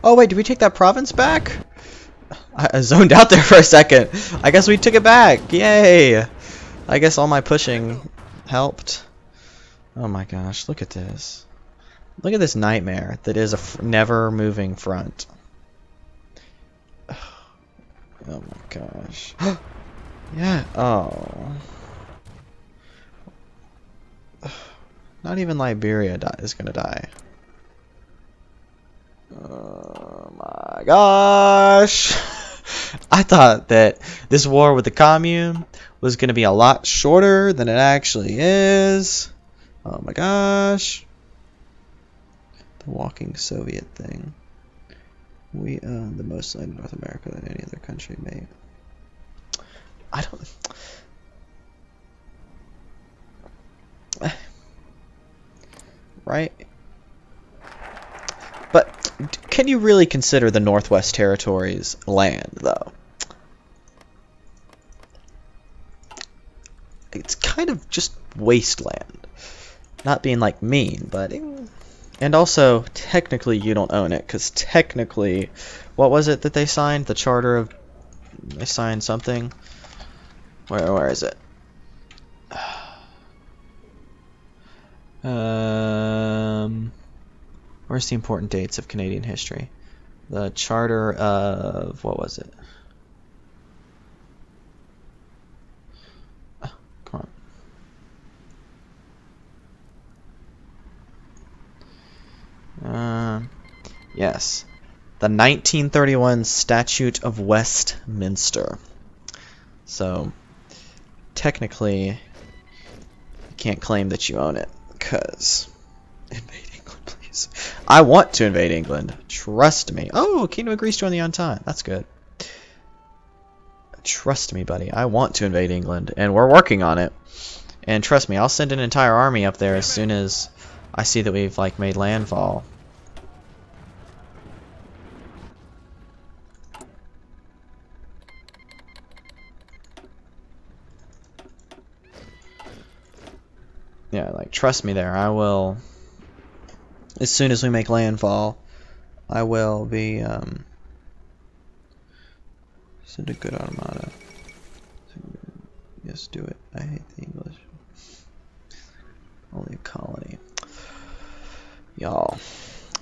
Oh wait, did we take that province back? I zoned out there for a second. I guess we took it back. Yay! I guess all my pushing helped. Oh my gosh, look at this. Look at this nightmare that is a never moving front. Oh my gosh. Yeah. Oh. Not even Liberia is gonna die. Oh my gosh. I thought that this war with the commune was gonna be a lot shorter than it actually is. Oh my gosh. The walking Soviet thing. We own the most land in North America than any other country, mate. I don't... Right? But can you really consider the Northwest Territories land, though? It's kind of just wasteland. Not being, like, mean, but... And also, technically, you don't own it, because technically... What was it that they signed? The Charter of... They signed something? Where is it? Where's the important dates of Canadian history? The Charter of... What was it? Oh, come on. Yes. The 1931 Statute of Westminster. So, technically, you can't claim that you own it, because... Invade England, please. I want to invade England. Trust me. Oh, Kingdom of Greece joined the on time. That's good. Trust me, buddy. I want to invade England, and we're working on it. And trust me, I'll send an entire army up there as soon as I see that we've, like, made landfall. Yeah, like, trust me there. I will... As soon as we make landfall, I will be, send a good armada. Yes, do it. I hate the English. Only a colony. Y'all.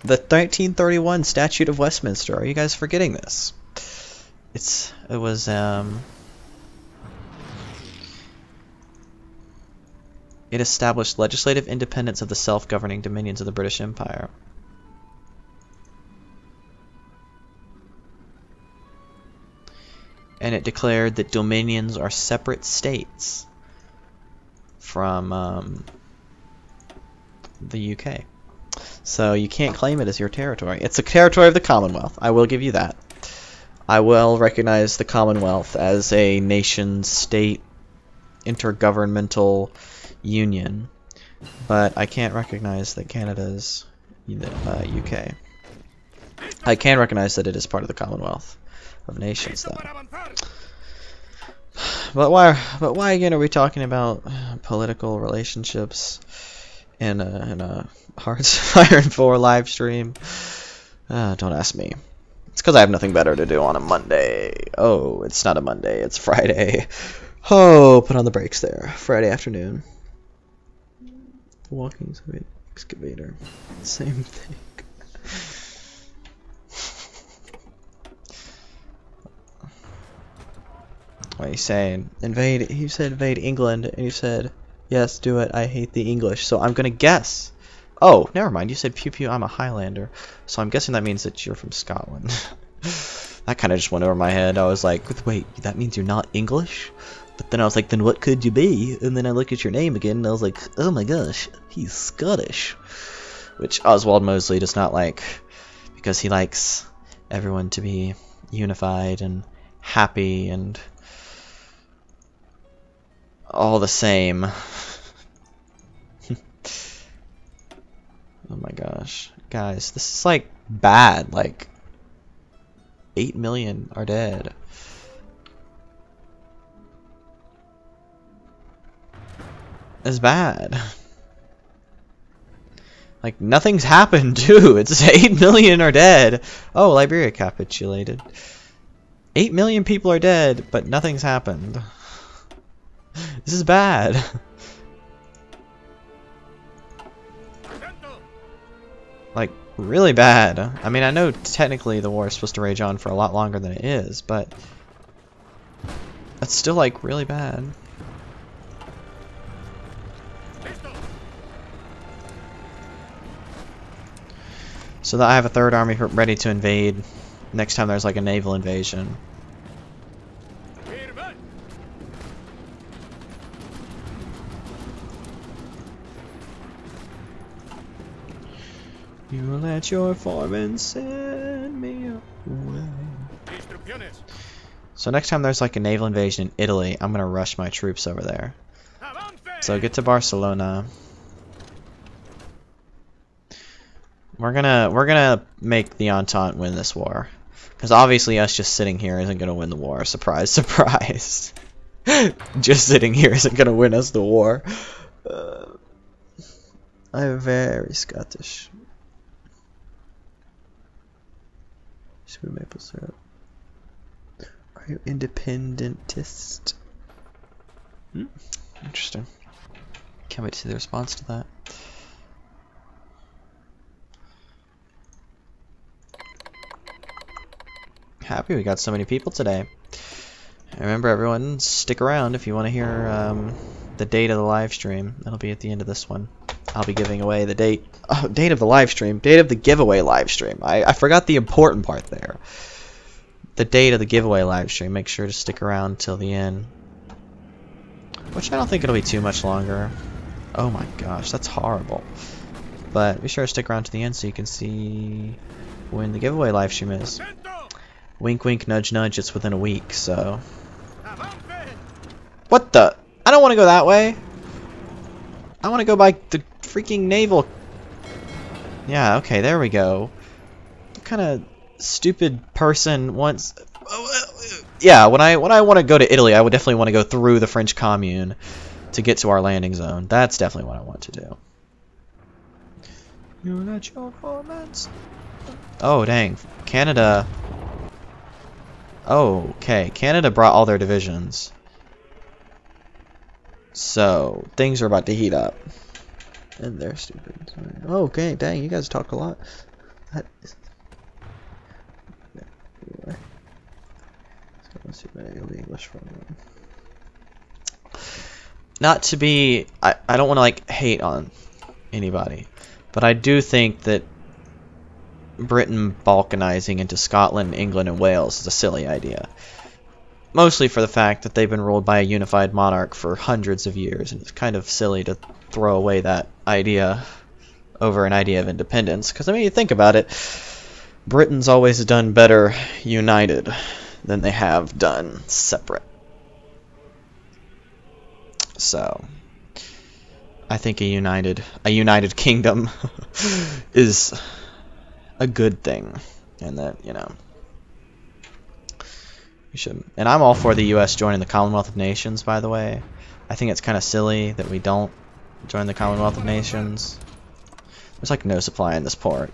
The 1931 Statute of Westminster. Are you guys forgetting this? It was, it established legislative independence of the self-governing dominions of the British Empire. And it declared that dominions are separate states from the UK. So you can't claim it as your territory. It's a territory of the Commonwealth. I will give you that. I will recognize the Commonwealth as a nation-state intergovernmental union, but I can't recognize that Canada's UK. I can recognize that it is part of the Commonwealth of Nations, though. But why again are we talking about political relationships in a Hearts of Iron 4 live stream? Don't ask me. It's because I have nothing better to do on a Monday. Oh, it's not a Monday, it's Friday. Oh, put on the brakes there. Friday afternoon. Walking excavator. Same thing. What are you saying? Invade. You said invade England, and you said, yes, do it. I hate the English. So I'm going to guess. Oh, never mind. You said pew pew. I'm a Highlander. So I'm guessing that means that you're from Scotland. That kind of just went over my head. I was like, wait, that means you're not English? But then I was like, then what could you be? And then I look at your name again, and I was like, oh my gosh, he's Scottish. Which Oswald Mosley does not like, because he likes everyone to be unified and happy and all the same. Oh my gosh. Guys, this is like bad. Like, 8 million are dead. It's bad. Like, nothing's happened, too. It's 8 million are dead. Oh, Liberia capitulated. 8 million people are dead, but nothing's happened. This is bad. Like, really bad. I mean, I know technically the war is supposed to rage on for a lot longer than it is, but that's still, like, really bad. So that I have a third army ready to invade next time there's like a naval invasion. You let your foreman send me away. So next time there's like a naval invasion in Italy, I'm gonna rush my troops over there. So get to Barcelona. We're gonna make the Entente win this war, because obviously us just sitting here isn't gonna win the war. Surprise, surprise. Just sitting here isn't gonna win us the war. I'm very Scottish. Sweet maple syrup. Are you independentist? Interesting. Can't wait to see the response to that. Happy we got so many people today. Remember, everyone, stick around if you want to hear the date of the live stream. That'll be at the end of this one. I'll be giving away the date. Oh, date of the live stream. Date of the giveaway live stream. I forgot the important part there. The date of the giveaway live stream. Make sure to stick around till the end. Which I don't think it'll be too much longer. Oh my gosh, that's horrible. But be sure to stick around to the end so you can see when the giveaway live stream is. Wink wink nudge nudge, it's within a week, so. What the? I don't want to go that way. I want to go by the freaking naval. Yeah, okay, there we go. What kind of stupid person wants... Yeah, when I want to go to Italy, I would definitely want to go through the French commune to get to our landing zone. That's definitely what I want to do. You let your formats. Oh, dang. Canada... Oh, okay. Canada brought all their divisions. So, things are about to heat up. And they're stupid. Oh, okay, dang, you guys talk a lot. That is... Anyway. Let's see if I can English from them. Not to be... I don't want to, like, hate on anybody. But I do think that Britain balkanizing into Scotland, England, and Wales is a silly idea. Mostly for the fact that they've been ruled by a unified monarch for hundreds of years, and it's kind of silly to throw away that idea over an idea of independence. Because, I mean, you think about it, Britain's always done better united than they have done separate. So, I think a united kingdom is a good thing, and that, you know, we should. And I'm all for the U.S. joining the Commonwealth of Nations, by the way. I think it's kind of silly that we don't join the Commonwealth of Nations. There's like no supply in this port.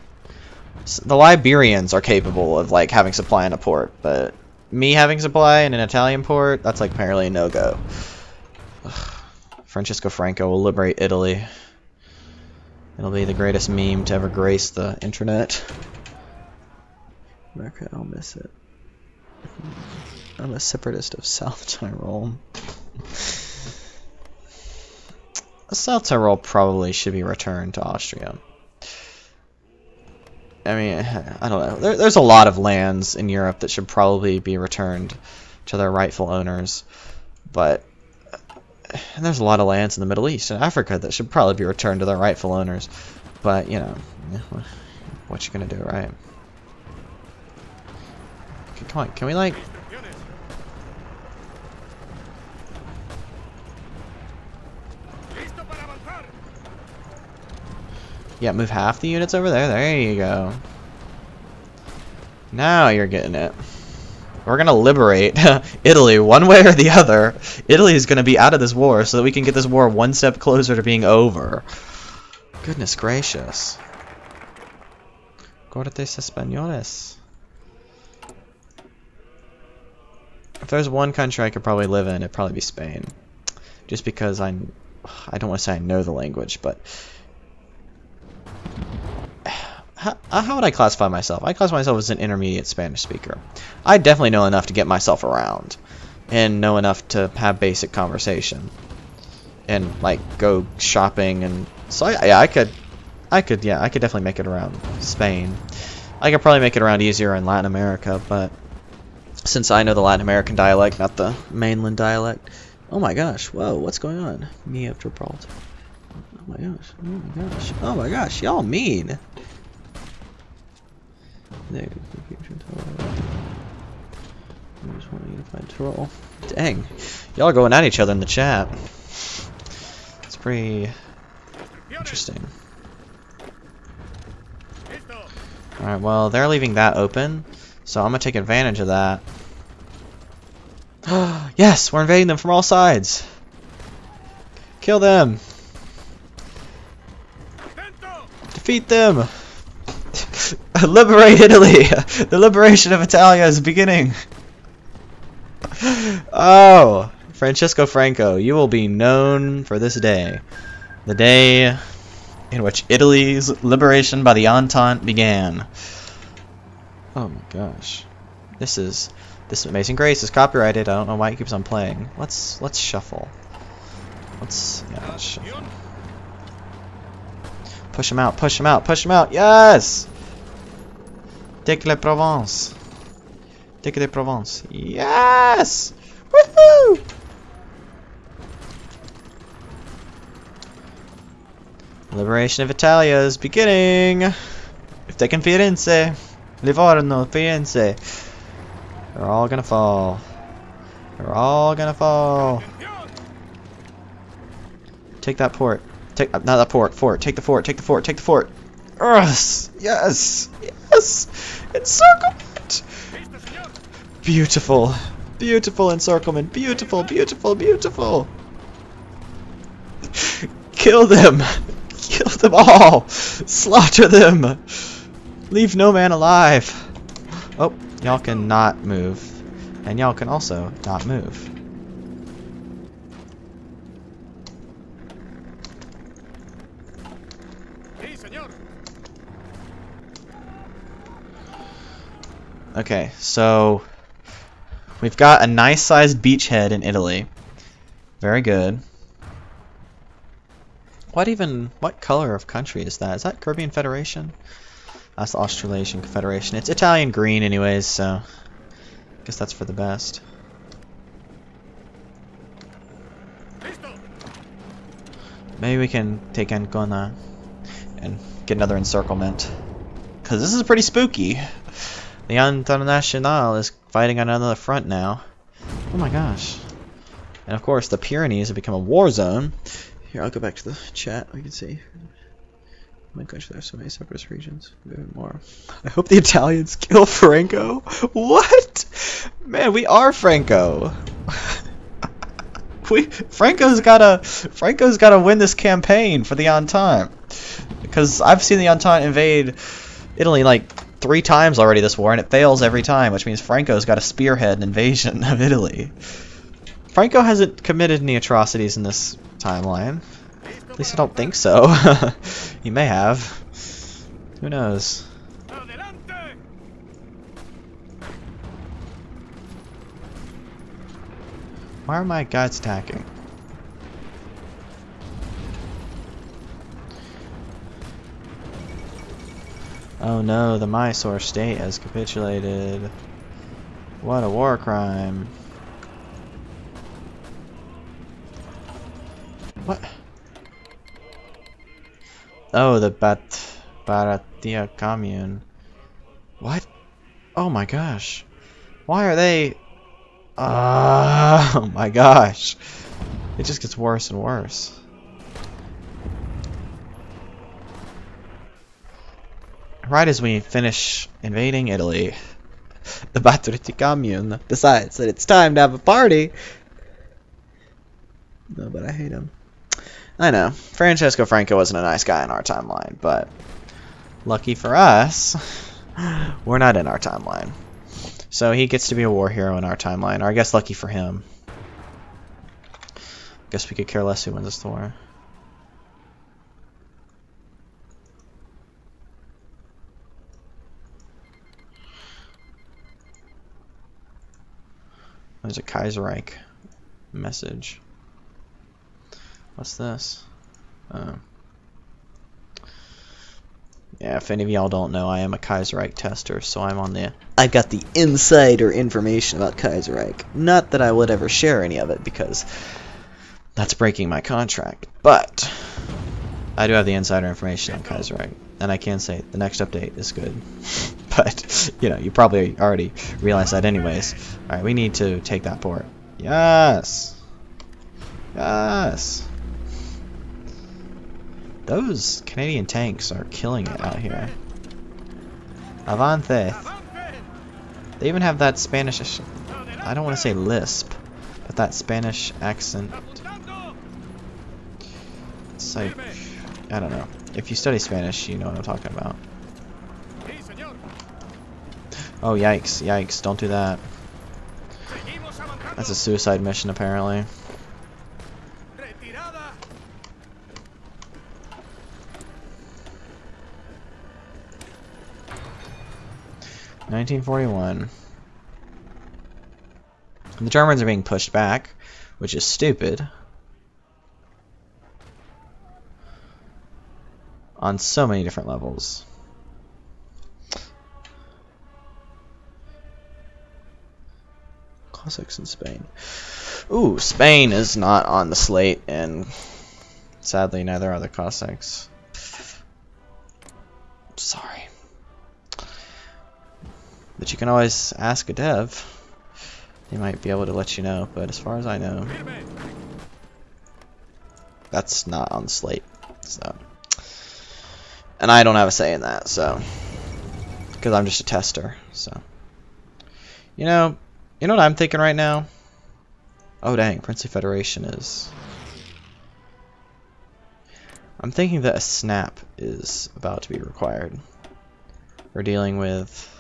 The Liberians are capable of like having supply in a port, but me having supply in an Italian port, that's like apparently a no-go. Francisco Franco will liberate Italy. It'll be the greatest meme to ever grace the internet. America, I'll miss it. I'm a separatist of South Tyrol. South Tyrol probably should be returned to Austria. I mean, I don't know. There's a lot of lands in Europe that should probably be returned to their rightful owners. But and there's a lot of lands in the Middle East and Africa that should probably be returned to their rightful owners. But, you know, what you gonna do, right? Okay, come on, can we, like... Yeah, move half the units over there. There you go. Now you're getting it. We're gonna liberate Italy one way or the other. Italy is gonna be out of this war so that we can get this war one step closer to being over. Goodness gracious. Cortes Españoles. If there's one country I could probably live in, it'd probably be Spain. Just because I don't want to say I know the language, but how would I classify myself? I classify myself as an intermediate Spanish speaker. I definitely know enough to get myself around, and know enough to have basic conversation, and like go shopping, and so I could definitely make it around Spain. I could probably make it around easier in Latin America, but since I know the Latin American dialect, not the mainland dialect. Oh my gosh! Whoa, what's going on? Me after Gibraltar. Oh my gosh! Oh my gosh! Oh my gosh! Y'all mean. I just want a unified troll. Dang, y'all are going at each other in the chat. It's pretty interesting. Alright, well, they're leaving that open, so I'm gonna take advantage of that. Yes, we're invading them from all sides. Kill them. Defeat them. Liberate Italy. The liberation of Italia is beginning. Oh, Francisco Franco, you will be known for this day. The day in which Italy's liberation by the Entente began. Oh my gosh. This Amazing Grace is copyrighted. I don't know why it keeps on playing. Let's shuffle. Let's shuffle. Push him out, push him out, push him out. Yes! Take la Provence. Take la Provence. Yes! Woohoo! Liberation of Italia is beginning. If they can Firenze, Livorno, Firenze. They're all gonna fall. They're all gonna fall. Take that port. Take not that port. Fort. Take the fort. Take the fort. Take the fort. Yes. Yes. Yes. Encirclement. Beautiful. Beautiful encirclement. Beautiful. Beautiful. Beautiful. Kill them. Kill them all. Slaughter them. Leave no man alive. Oh. Y'all can not move. And y'all can also not move. Okay, so we've got a nice sized beachhead in Italy. Very good. What color of country is that? Is that Caribbean Federation? That's the Australasian Confederation. It's Italian green anyways, so I guess that's for the best. Maybe we can take Ancona and get another encirclement. Because this is pretty spooky. The International is fighting on another front now. Oh my gosh. And of course the Pyrenees have become a war zone. Here, I'll go back to the chat. We can see. Oh my gosh, there's so many separatist regions. Even more. I hope the Italians kill Franco. What? Man, we are Franco. Franco's gotta win this campaign for the Entente. Because I've seen the Entente invade Italy like 3 times already this war, and it fails every time, which means Franco's got to spearhead an invasion of Italy. Franco hasn't committed any atrocities in this timeline. At least I don't think so. He may have. Who knows? Why are my guys attacking? Oh no, the Mysore state has capitulated. What a war crime. What? Oh, the Baratia commune. What? Oh my gosh. Why are they... Oh my gosh. It just gets worse and worse. Right as we finish invading Italy, the Baratia commune decides that it's time to have a party. No, but I hate him. I know, Francesco Franco wasn't a nice guy in our timeline, but lucky for us, we're not in our timeline. So he gets to be a war hero in our timeline, or I guess lucky for him. Guess we could care less who wins this war. There's a Kaiserreich message. What's this? Oh. Yeah, if any of y'all don't know, I am a Kaiserreich tester, so I've got the insider information about Kaiserreich. Not that I would ever share any of it, because that's breaking my contract. But I do have the insider information on Kaiserreich, and I can say the next update is good. But, you know, you probably already realized that anyways. Alright, we need to take that port. Yes! Yes! Those Canadian tanks are killing it out here. Avante! They even have that Spanish, I don't want to say lisp, but that Spanish accent. It's like, I don't know. If you study Spanish, you know what I'm talking about. Oh, yikes, yikes, don't do that. That's a suicide mission, apparently. 1941. The Germans are being pushed back, which is stupid. On so many different levels. Cossacks in Spain. Ooh, Spain is not on the slate, and sadly neither are the Cossacks. Sorry. But you can always ask a dev. They might be able to let you know, but as far as I know, that's not on the slate. So, and I don't have a say in that, so, because I'm just a tester. So, you know what I'm thinking right now? Oh dang, Princely Federation is. I'm thinking that a snap is about to be required. We're dealing with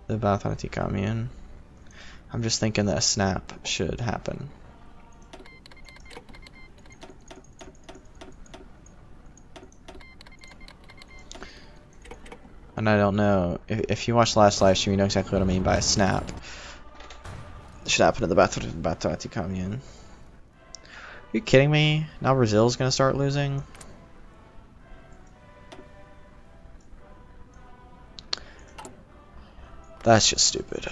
the Bauthati Commune. I'm just thinking that a snap should happen. And I don't know, if you watched the last live stream, you know exactly what I mean by a snap. It should happen to the Bauthati Commune. Are you kidding me? Now Brazil's gonna start losing? That's just stupid.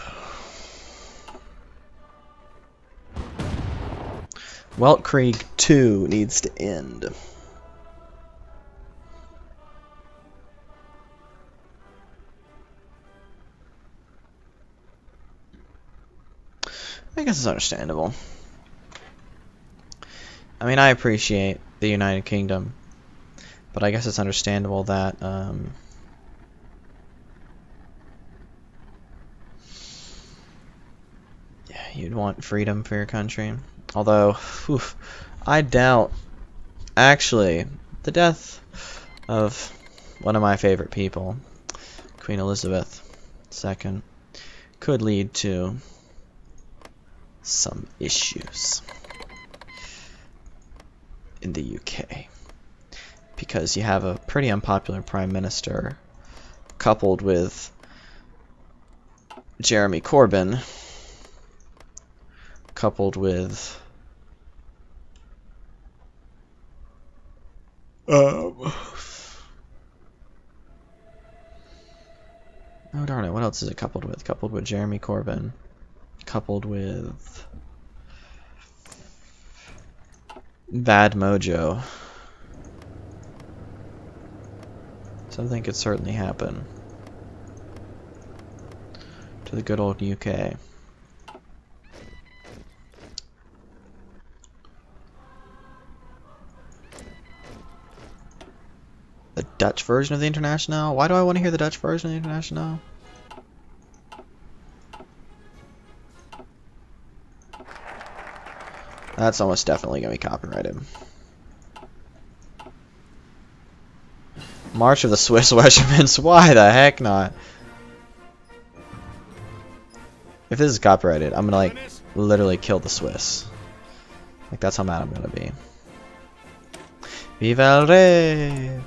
Weltkrieg 2 needs to end. I guess it's understandable. I mean, I appreciate the United Kingdom, but I guess it's understandable that you'd want freedom for your country. Although, I doubt, actually, the death of one of my favorite people, Queen Elizabeth II, could lead to some issues in the UK. Because you have a pretty unpopular Prime Minister coupled with Jeremy Corbyn, coupled with oh darn it, what else is it coupled with? Coupled with Jeremy Corbyn, coupled with bad mojo. Something could certainly happen to the good old UK. The Dutch version of the International? Why do I want to hear the Dutch version of the International? That's almost definitely going to be copyrighted. March of the Swiss Regiments. Why the heck not? If this is copyrighted, I'm going to, like, literally kill the Swiss. Like, that's how mad I'm going to be. Viva el Rey!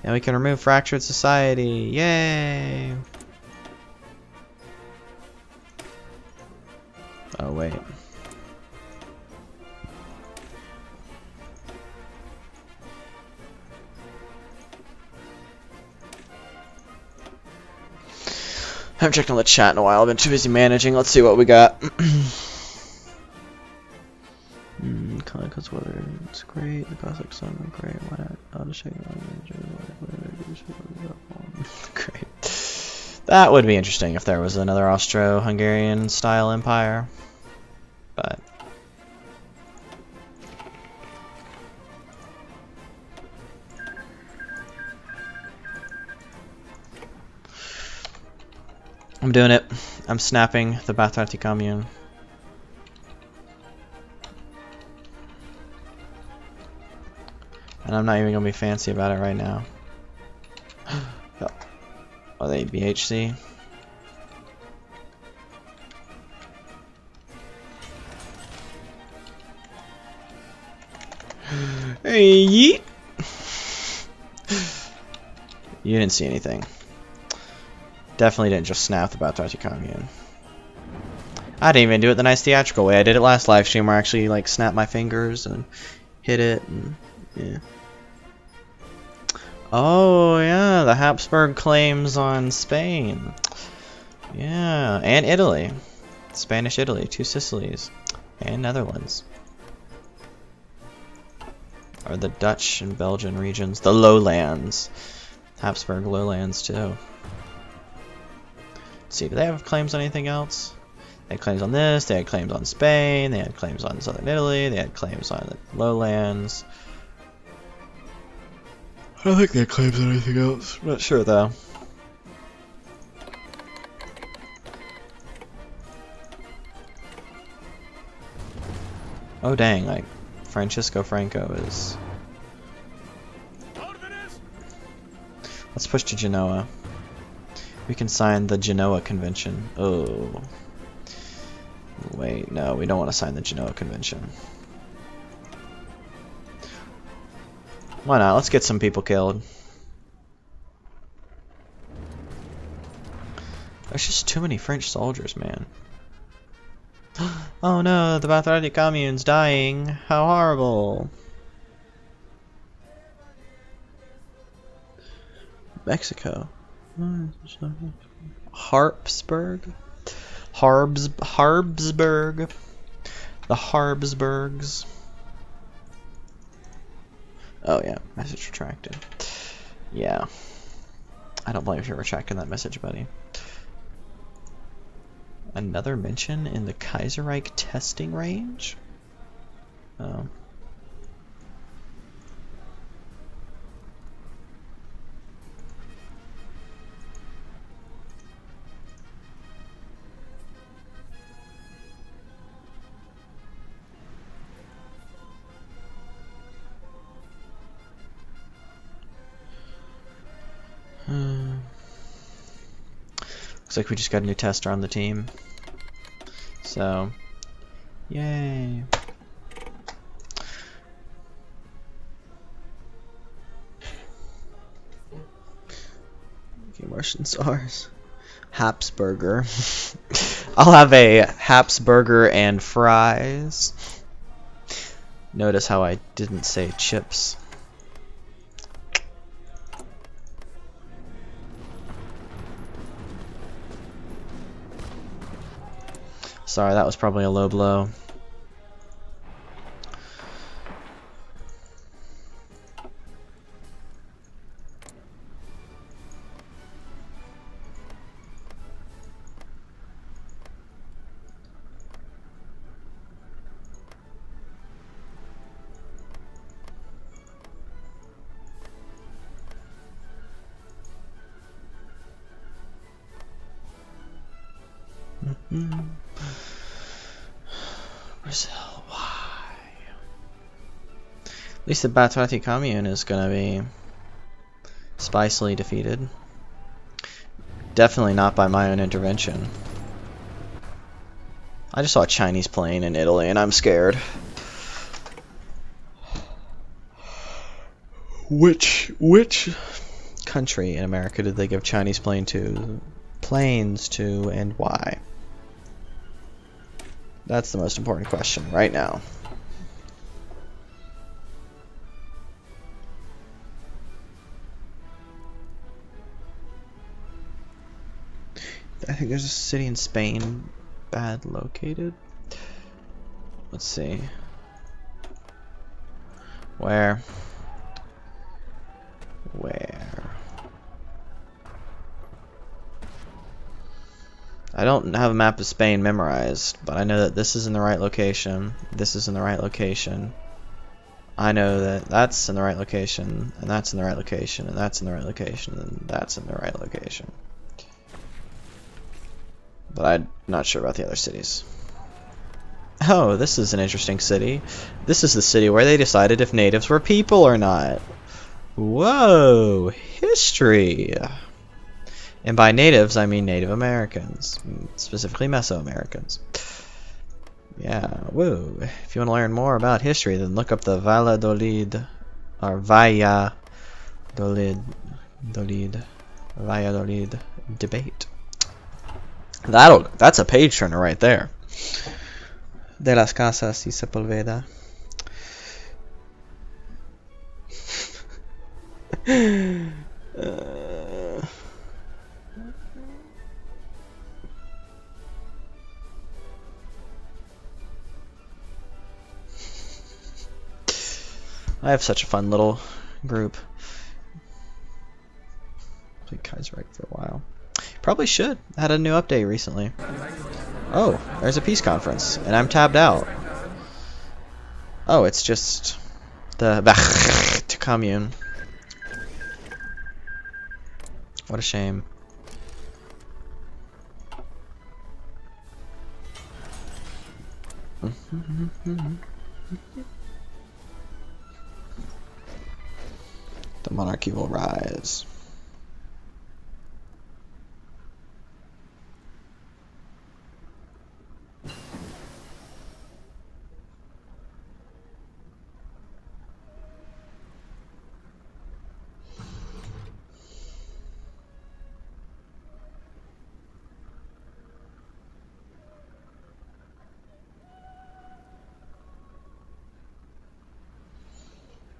And we can remove fractured society. Yay! Oh, wait. I haven't checked on the chat in a while. I've been too busy managing. Let's see what we got. Because weather it's great. The Cossack sun are great. Why not? I'll just check it out. Great. That would be interesting if there was another Austro-Hungarian style empire. But I'm doing it. I'm snapping the Báthory Commune. And I'm not even going to be fancy about it right now. Oh, they BHC. Hey, yeet. You didn't see anything. Definitely didn't just snap the Báthory Commune. I didn't even do it the nice theatrical way. I did it last live stream where I actually like snapped my fingers and hit it and yeah. Oh yeah, the Habsburg claims on Spain. Yeah, and Italy. Spanish Italy, 2 Sicilies, and Netherlands. Or the Dutch and Belgian regions, the lowlands. Habsburg lowlands too. Let's see, do they have claims on anything else? They had claims on this, they had claims on Spain, they had claims on southern Italy, they had claims on the lowlands. I don't think they had claims on anything else. I'm not sure though. Oh dang, like Francisco Franco is... Let's push to Genoa. We can sign the Genoa Convention. Oh. Wait, no, we don't want to sign the Genoa Convention. Why not? Let's get some people killed. There's just too many French soldiers, man. Oh no, the Báthory Commune's dying. How horrible. Mexico. Harpsburg? Harbsburg? The Harbsburgs. Oh yeah, message retracted. Yeah. I don't blame you if you're retracting that message, buddy. Another mention in the Kaiserreich testing range? Oh. Looks like we just got a new tester on the team. So, yay. Okay, Martian SARS. Habsburger. I'll have a Habsburger and fries. Notice how I didn't say chips. Sorry, that was probably a low blow. Brazil, why? At least the Batrati commune is going to be spicily defeated. Definitely not by my own intervention. I just saw a Chinese plane in Italy and I'm scared. Which country in America did they give Chinese planes to, and why? That's the most important question right now. I think there's a city in Spain bad located. Let's see. Where? I don't have a map of Spain memorized, but I know that this is in the right location, this is in the right location. I know that that's in the right location, and that's in the right location, and that's in the right location, and that's in the right location. But I'm not sure about the other cities. Oh, this is an interesting city. This is the city where they decided if natives were people or not. Whoa, history. And by natives, I mean Native Americans, specifically Mesoamericans. Yeah, woo. If you want to learn more about history, then look up the Valladolid, or Valladolid debate. That's a page turner right there. De las Casas y Sepulveda. I have such a fun little group. Played Kaiserreich for a while. Probably should. I had a new update recently. Oh, there's a peace conference, and I'm tabbed out. Oh, it's just the commune. What a shame. The monarchy will rise.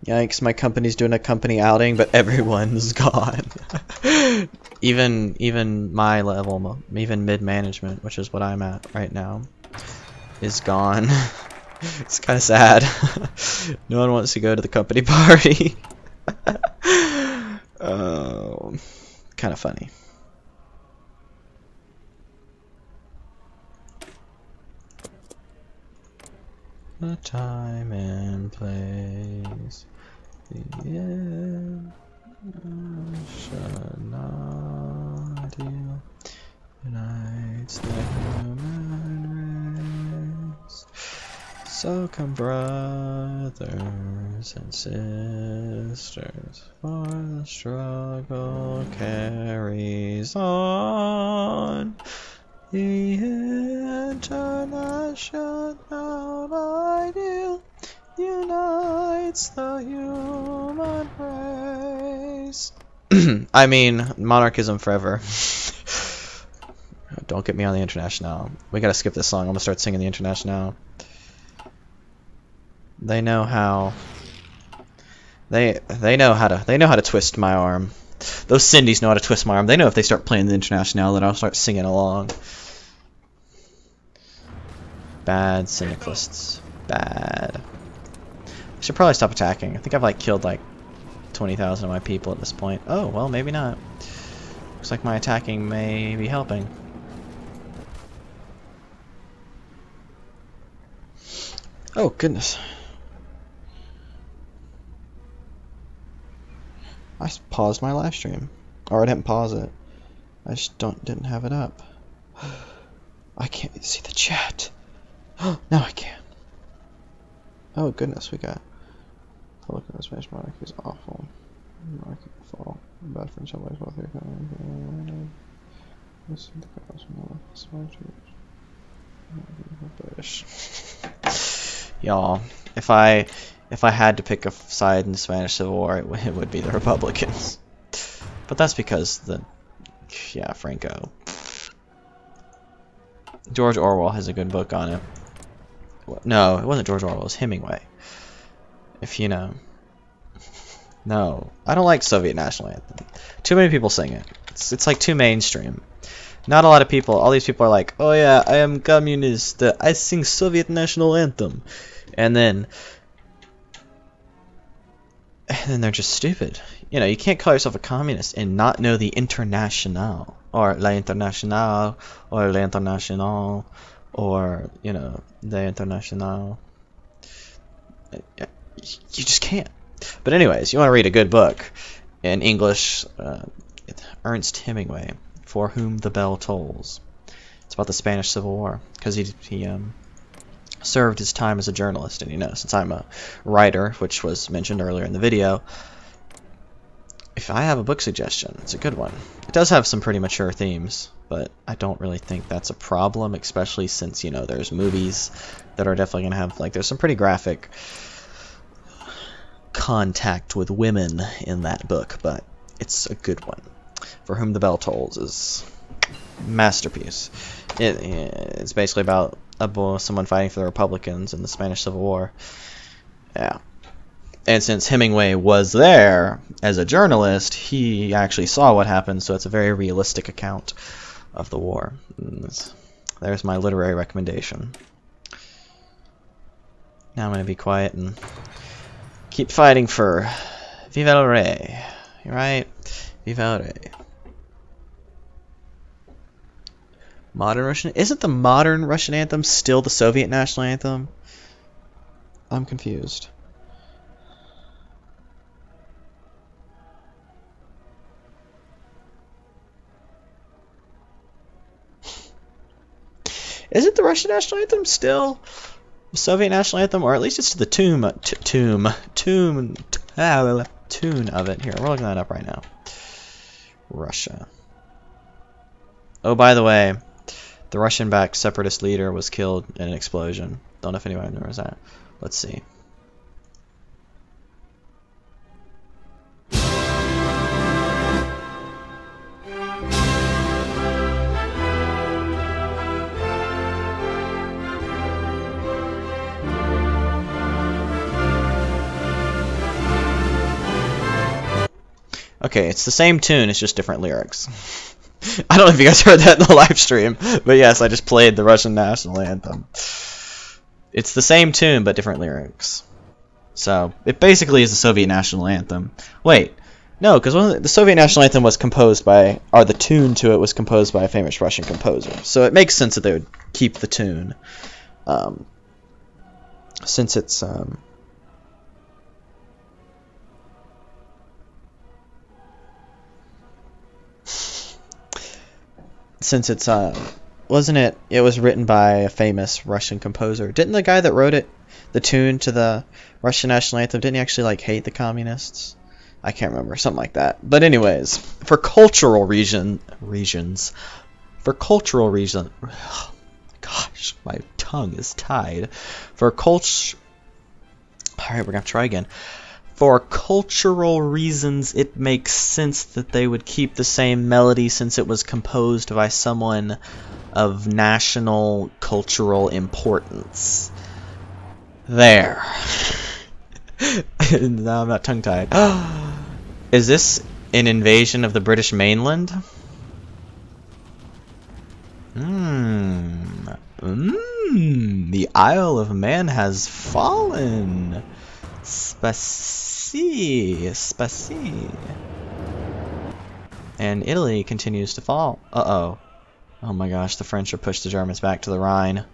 Yikes, my company's doing a company outing, but everyone's gone. even my level, even mid-management, which is what I'm at right now, is gone. It's kind of sad. No one wants to go to the company party. Oh, kind of funny. The time and place, the end should not deal, unites the human race. So come brothers and sisters, for the struggle carries on. The international ideal unites the human race. I mean, monarchism forever. Don't get me on the International. We gotta skip this song. I'm gonna start singing the International. They know how. They know how to twist my arm. Those Cindy's know how to twist my arm. They know if they start playing the International, then I'll start singing along. Bad syndicalists. Bad. I should probably stop attacking. I think I've killed 20,000 of my people at this point. Oh, well, maybe not. Looks like my attacking may be helping. Oh, goodness. I paused my live stream. Or I didn't pause it. I just didn't have it up. I can't see the chat. Now I can. Oh goodness, we got Republic of the Spanish monarchy is awful. Monarchy will fall. Bad for some ways, wealthy economy. Y'all, if I had to pick a side in the Spanish Civil War, it would be the Republicans. But that's because Franco. George Orwell has a good book on it. No, it wasn't George Orwell, it was Hemingway. If you know. No, I don't like Soviet National Anthem. Too many people sing it. It's like too mainstream. Not a lot of people, all these people are like, oh yeah, I am communist, I sing Soviet National Anthem. And then they're just stupid. You know, you can't call yourself a communist and not know the Internationale, or La Internationale, or L'Internationale, or, you know, the Internationale. You just can't. But anyways, you want to read a good book in English, Ernest Hemingway, For Whom the Bell Tolls. It's about the Spanish Civil War, because he served his time as a journalist, and you know, since I'm a writer, which was mentioned earlier in the video, if I have a book suggestion, it's a good one. It does have some pretty mature themes, but I don't really think that's a problem, especially since, you know, there's movies that are definitely going to have, like, there's some pretty graphic contact with women in that book, but it's a good one. For Whom the Bell Tolls is masterpiece. It's basically about someone fighting for the Republicans in the Spanish Civil War. Yeah. And since Hemingway was there as a journalist, he actually saw what happened, so it's a very realistic account of the war. There's my literary recommendation. Now I'm going to be quiet and keep fighting for Viva el Rey. Right? Viva el Rey. Modern Russian? Isn't the modern Russian anthem still the Soviet national anthem? I'm confused. Isn't the Russian national anthem still the Soviet national anthem, or at least it's to the tune of it? Here, we're looking that up right now. Russia. Oh, by the way, the Russian-backed separatist leader was killed in an explosion. Don't know if anyone remembers that. Let's see. Okay, it's the same tune, it's just different lyrics. I don't know if you guys heard that in the live stream, but yes, I just played the Russian national anthem. It's the same tune, but different lyrics. So, it basically is the Soviet national anthem. Wait, no, because the Soviet national anthem was composed by, or the tune to it was composed by a famous Russian composer. So it makes sense that they would keep the tune. Since it's, wasn't it, it was written by a famous Russian composer. Didn't the guy that wrote it, the tune to the Russian national anthem, didn't he actually, like, hate the communists? I can't remember, something like that. But anyways, for cultural reasons, gosh, my tongue is tied. Alright, we're gonna try again. For cultural reasons, it makes sense that they would keep the same melody since it was composed by someone of national cultural importance. There. Now I'm not tongue-tied. Is this an invasion of the British mainland? The Isle of Man has fallen. Spaci. And Italy continues to fall. Uh-oh. Oh my gosh, the French have pushed the Germans back to the Rhine.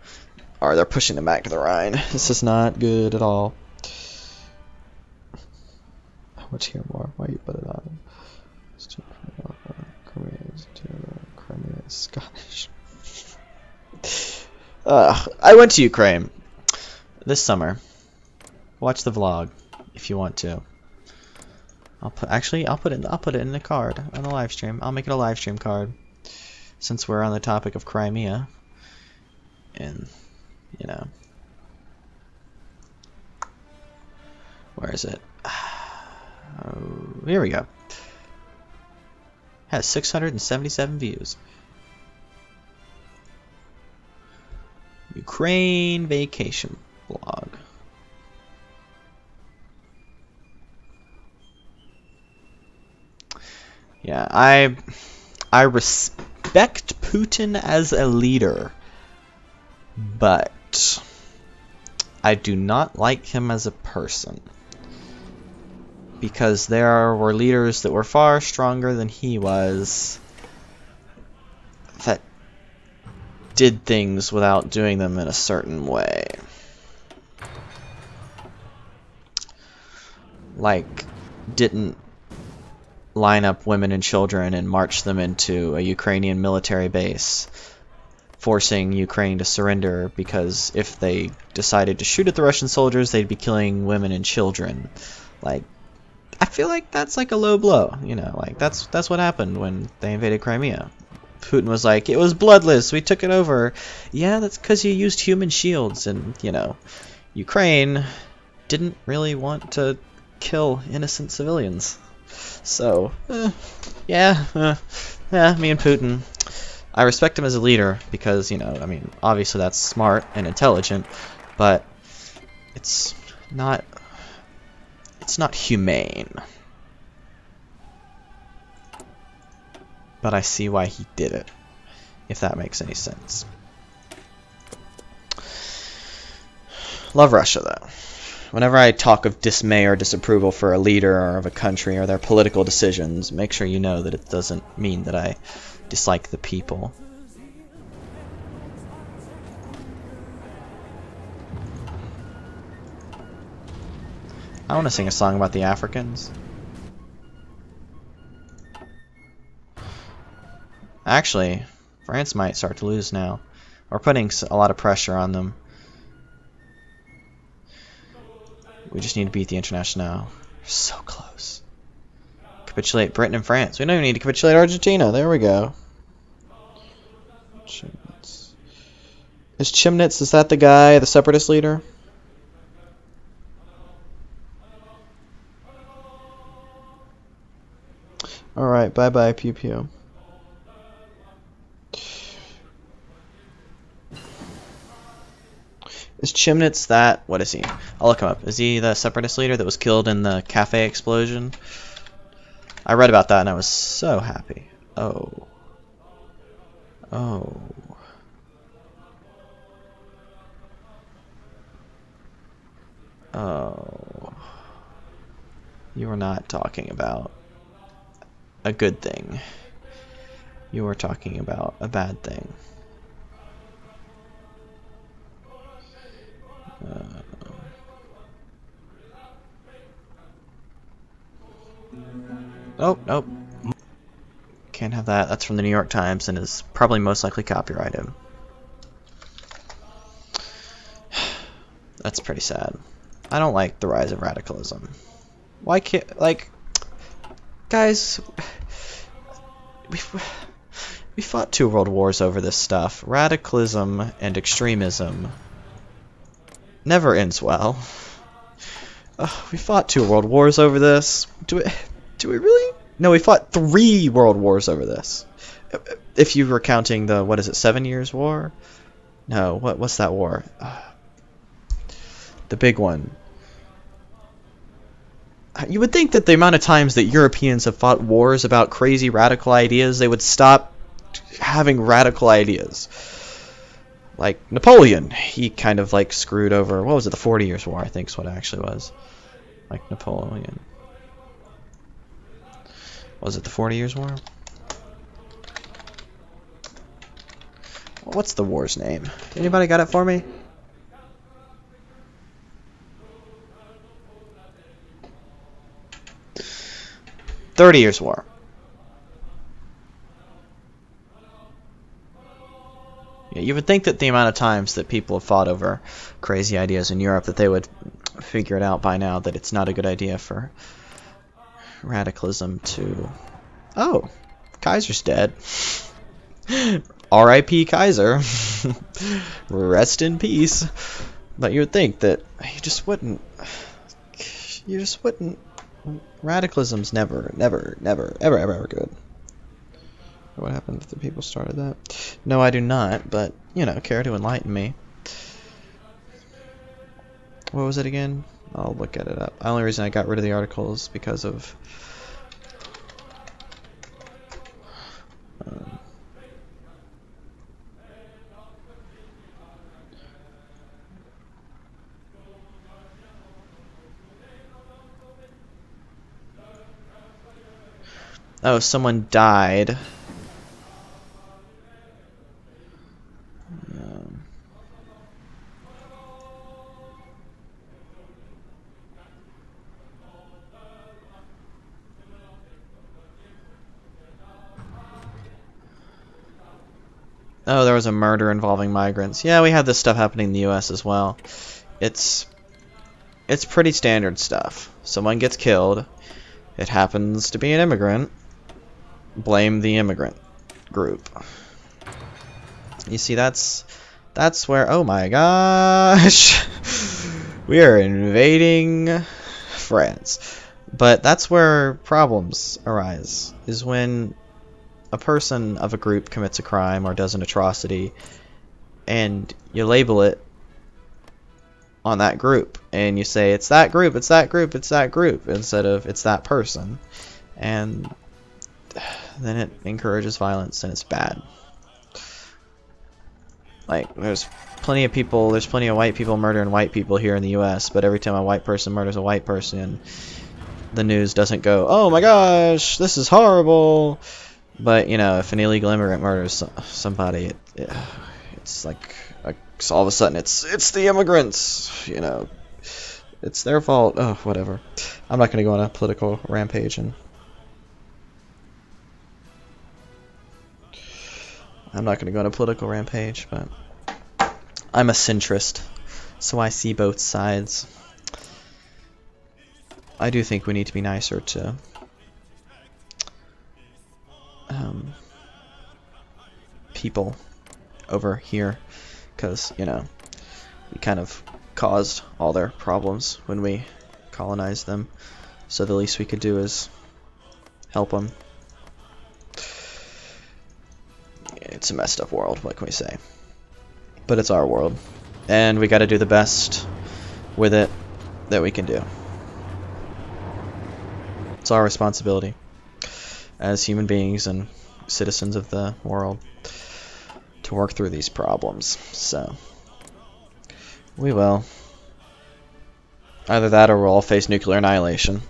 Or they're pushing them back to the Rhine. This is not good at all. I want to hear more. Why you put it on? Crimea is Scottish. I went to Ukraine this summer. Watch the vlog. if you want to. I'll put it in the card on the live stream. I'll make it a live stream card since we're on the topic of Crimea. And you know, where is it? Here we go. Has 677 views. Ukraine vacation blog. Yeah, I respect Putin as a leader, but I do not like him as a person. Because there were leaders that were far stronger than he was that did things without doing them in a certain way. Like, didn't line up women and children and march them into a Ukrainian military base, forcing Ukraine to surrender because if they decided to shoot at the Russian soldiers, they'd be killing women and children. Like, I feel like that's like a low blow, you know, like that's what happened when they invaded Crimea. Putin was like, it was bloodless, we took it over. Yeah, that's because you used human shields, and, you know, Ukraine didn't really want to kill innocent civilians. So, yeah, me and Putin, I respect him as a leader because, you know, I mean, obviously that's smart and intelligent, but it's not humane. But I see why he did it, if that makes any sense. Love Russia, though. Whenever I talk of dismay or disapproval for a leader or of a country or their political decisions, make sure you know that it doesn't mean that I dislike the people. I want to sing a song about the Africans. Actually, France might start to lose now. We're putting a lot of pressure on them. We just need to beat the Internationale. We're so close. Capitulate Britain and France. We don't even need to capitulate Argentina. There we go. Chimnitz. Is Chimnitz, is that the guy, the separatist leader? Alright, bye-bye, Pew Pew. Is Chimnitz that? What is he? I'll look him up. Is he the separatist leader that was killed in the cafe explosion? I read about that and I was so happy. Oh. Oh. Oh. You were not talking about a good thing. You were talking about a bad thing. Oh, nope. Can't have that. That's from the New York Times and is probably most likely copyrighted. That's pretty sad. I don't like the rise of radicalism. Why can't, like, guys, we fought 2 world wars over this stuff. Radicalism and extremism never ends well. We fought 2 world wars over this. Do we really? No, we fought 3 world wars over this. If you were counting the, what is it, 7 Years' War? No, what's that war? The big one. You would think that the amount of times that Europeans have fought wars about crazy radical ideas, they would stop having radical ideas. Like Napoleon, he kind of like screwed over, what was it, the 40 Years' War, I think is what it actually was. Like Napoleon. Was it the 40 Years' War? What's the war's name? Anybody got it for me? "30 Years' War." Yeah, you would think that the amount of times that people have fought over crazy ideas in Europe, that they would figured out by now that it's not a good idea for radicalism to... Oh, Kaiser's dead. R.I.P. Kaiser. Rest in peace. But you would think that you just wouldn't. Radicalism's never good. What happened if the people started that? No, I do not, but, care to enlighten me. What was it again? I'll look at it up. The only reason I got rid of the article is because of... Oh, someone died. Oh, there was a murder involving migrants. Yeah, we had this stuff happening in the US as well. It's pretty standard stuff. Someone gets killed. It happens to be an immigrant. Blame the immigrant group. You see, that's where, oh my gosh, we are invading France. But that's where problems arise, is when a person of a group commits a crime or does an atrocity, and you label it on that group, and you say, it's that group, it's that group, it's that group, instead of it's that person. And then it encourages violence, and it's bad. Like, there's plenty of white people murdering white people here in the US, but every time a white person murders a white person, the news doesn't go, oh my gosh, this is horrible. But, if an illegal immigrant murders somebody, it's like, all of a sudden, it's the immigrants, it's their fault. Oh, whatever. I'm not going to go on a political rampage, but I'm a centrist, so I see both sides. I do think we need to be nicer to people over here, because, we kind of caused all their problems when we colonized them, so the least we could do is help them. It's a messed up world, what can we say? But it's our world, and we got to do the best with it that we can do. It's our responsibility as human beings and citizens of the world to work through these problems. So we will. Either that or we'll all face nuclear annihilation.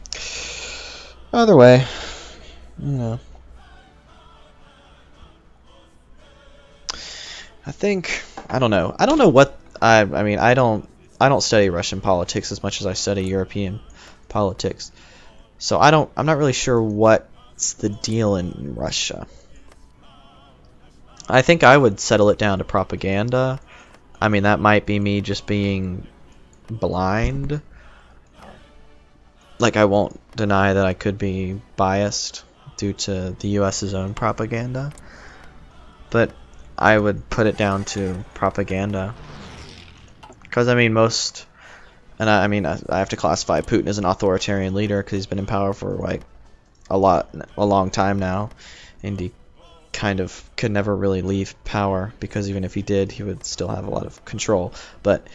Either way, I don't know what I don't study Russian politics as much as I study European politics. So I'm not really sure what's the deal in Russia. I think I would settle it down to propaganda. I mean, that might be me just being blind. Like, I won't deny that I could be biased due to the US's own propaganda. But I would put it down to propaganda. Because, I have to classify Putin as an authoritarian leader because he's been in power for, like, a long time now. And he kind of could never really leave power, because even if he did, he would still have a lot of control. But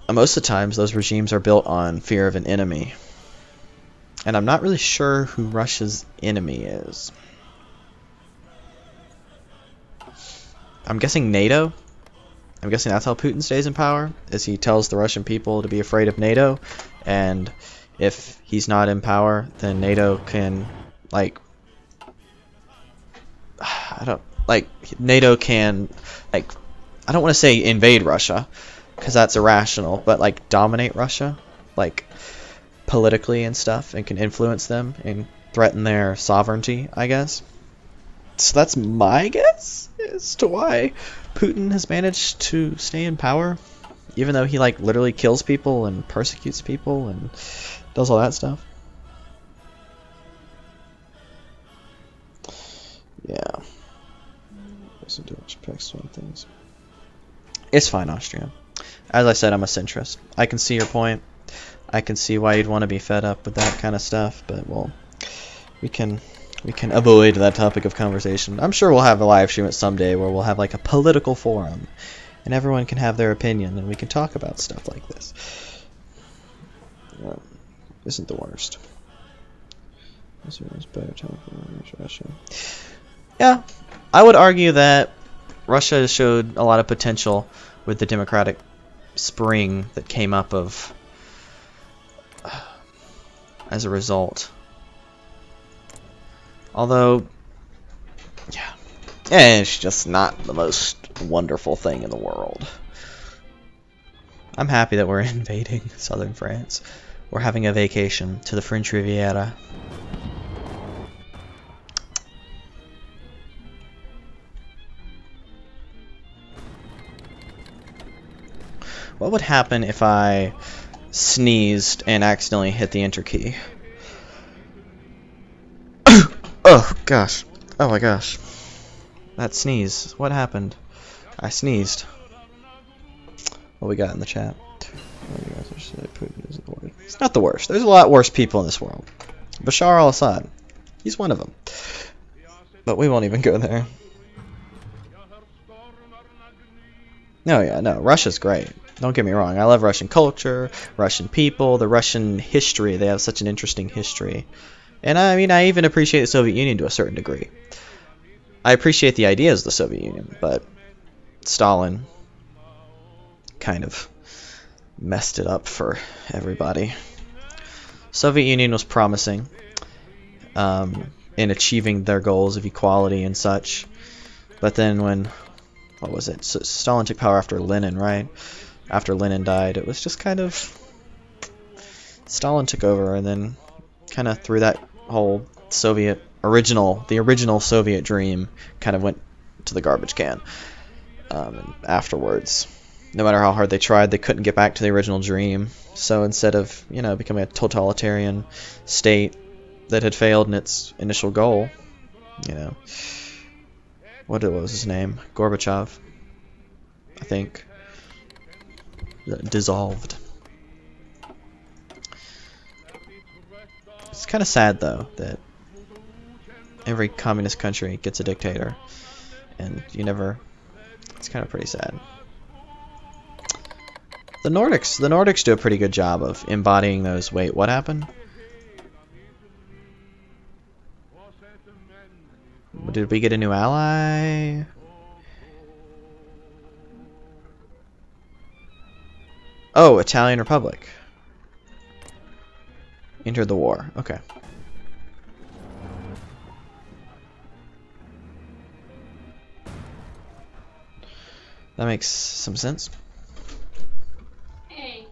most of the times, those regimes are built on fear of an enemy. And I'm not really sure who Russia's enemy is. I'm guessing NATO. I'm guessing that's how Putin stays in power, is he tells the Russian people to be afraid of NATO, and if he's not in power, then NATO can, NATO can, I don't want to say invade Russia, because that's irrational, but, dominate Russia, politically and stuff, and can influence them and threaten their sovereignty, I guess. So that's my guess as to why Putin has managed to stay in power. Even though he like literally kills people and persecutes people and does all that stuff. Yeah. Listen to things. It's fine, Austria. As I said, I'm a centrist. I can see your point. I can see why you'd want to be fed up with that kind of stuff, but well, we can avoid that topic of conversation. I'm sure we'll have a live stream at some day where we'll have like a political forum, and everyone can have their opinion, and we can talk about stuff like this. Isn't the worst. Yeah, I would argue that Russia showed a lot of potential with the democratic spring that came up of as a result. Although, yeah, it's just not the most wonderful thing in the world. I'm happy that we're invading southern France. We're having a vacation to the French Riviera. What would happen if I sneezed and accidentally hit the enter key? Oh gosh. Oh my gosh. That sneeze. What happened? I sneezed. What we got in the chat? It's not the worst. There's a lot worse people in this world. Bashar al-Assad. He's one of them. But we won't even go there. No, yeah, no. Russia's great. Don't get me wrong. I love Russian culture, Russian people, the Russian history. They have such an interesting history. And I mean, I even appreciate the Soviet Union to a certain degree. I appreciate the ideas of the Soviet Union, but Stalin kind of messed it up for everybody. Soviet Union was promising in achieving their goals of equality and such. But then when, what was it? So Stalin took power after Lenin, right? After Lenin died, it was just kind of Stalin took over and then kind of threw that whole the original Soviet dream kind of went to the garbage can. And afterwards, no matter how hard they tried, they couldn't get back to the original dream. So instead of, you know, becoming a totalitarian state that had failed in its initial goal, you know, what was his name? Gorbachev, I think, dissolved. It's kind of sad, though, that every communist country gets a dictator, and you never... It's kind of pretty sad. The Nordics do a pretty good job of embodying those... Wait, what happened? Did we get a new ally? Oh, Italian Republic. Entered the war. Okay. That makes some sense. Hey.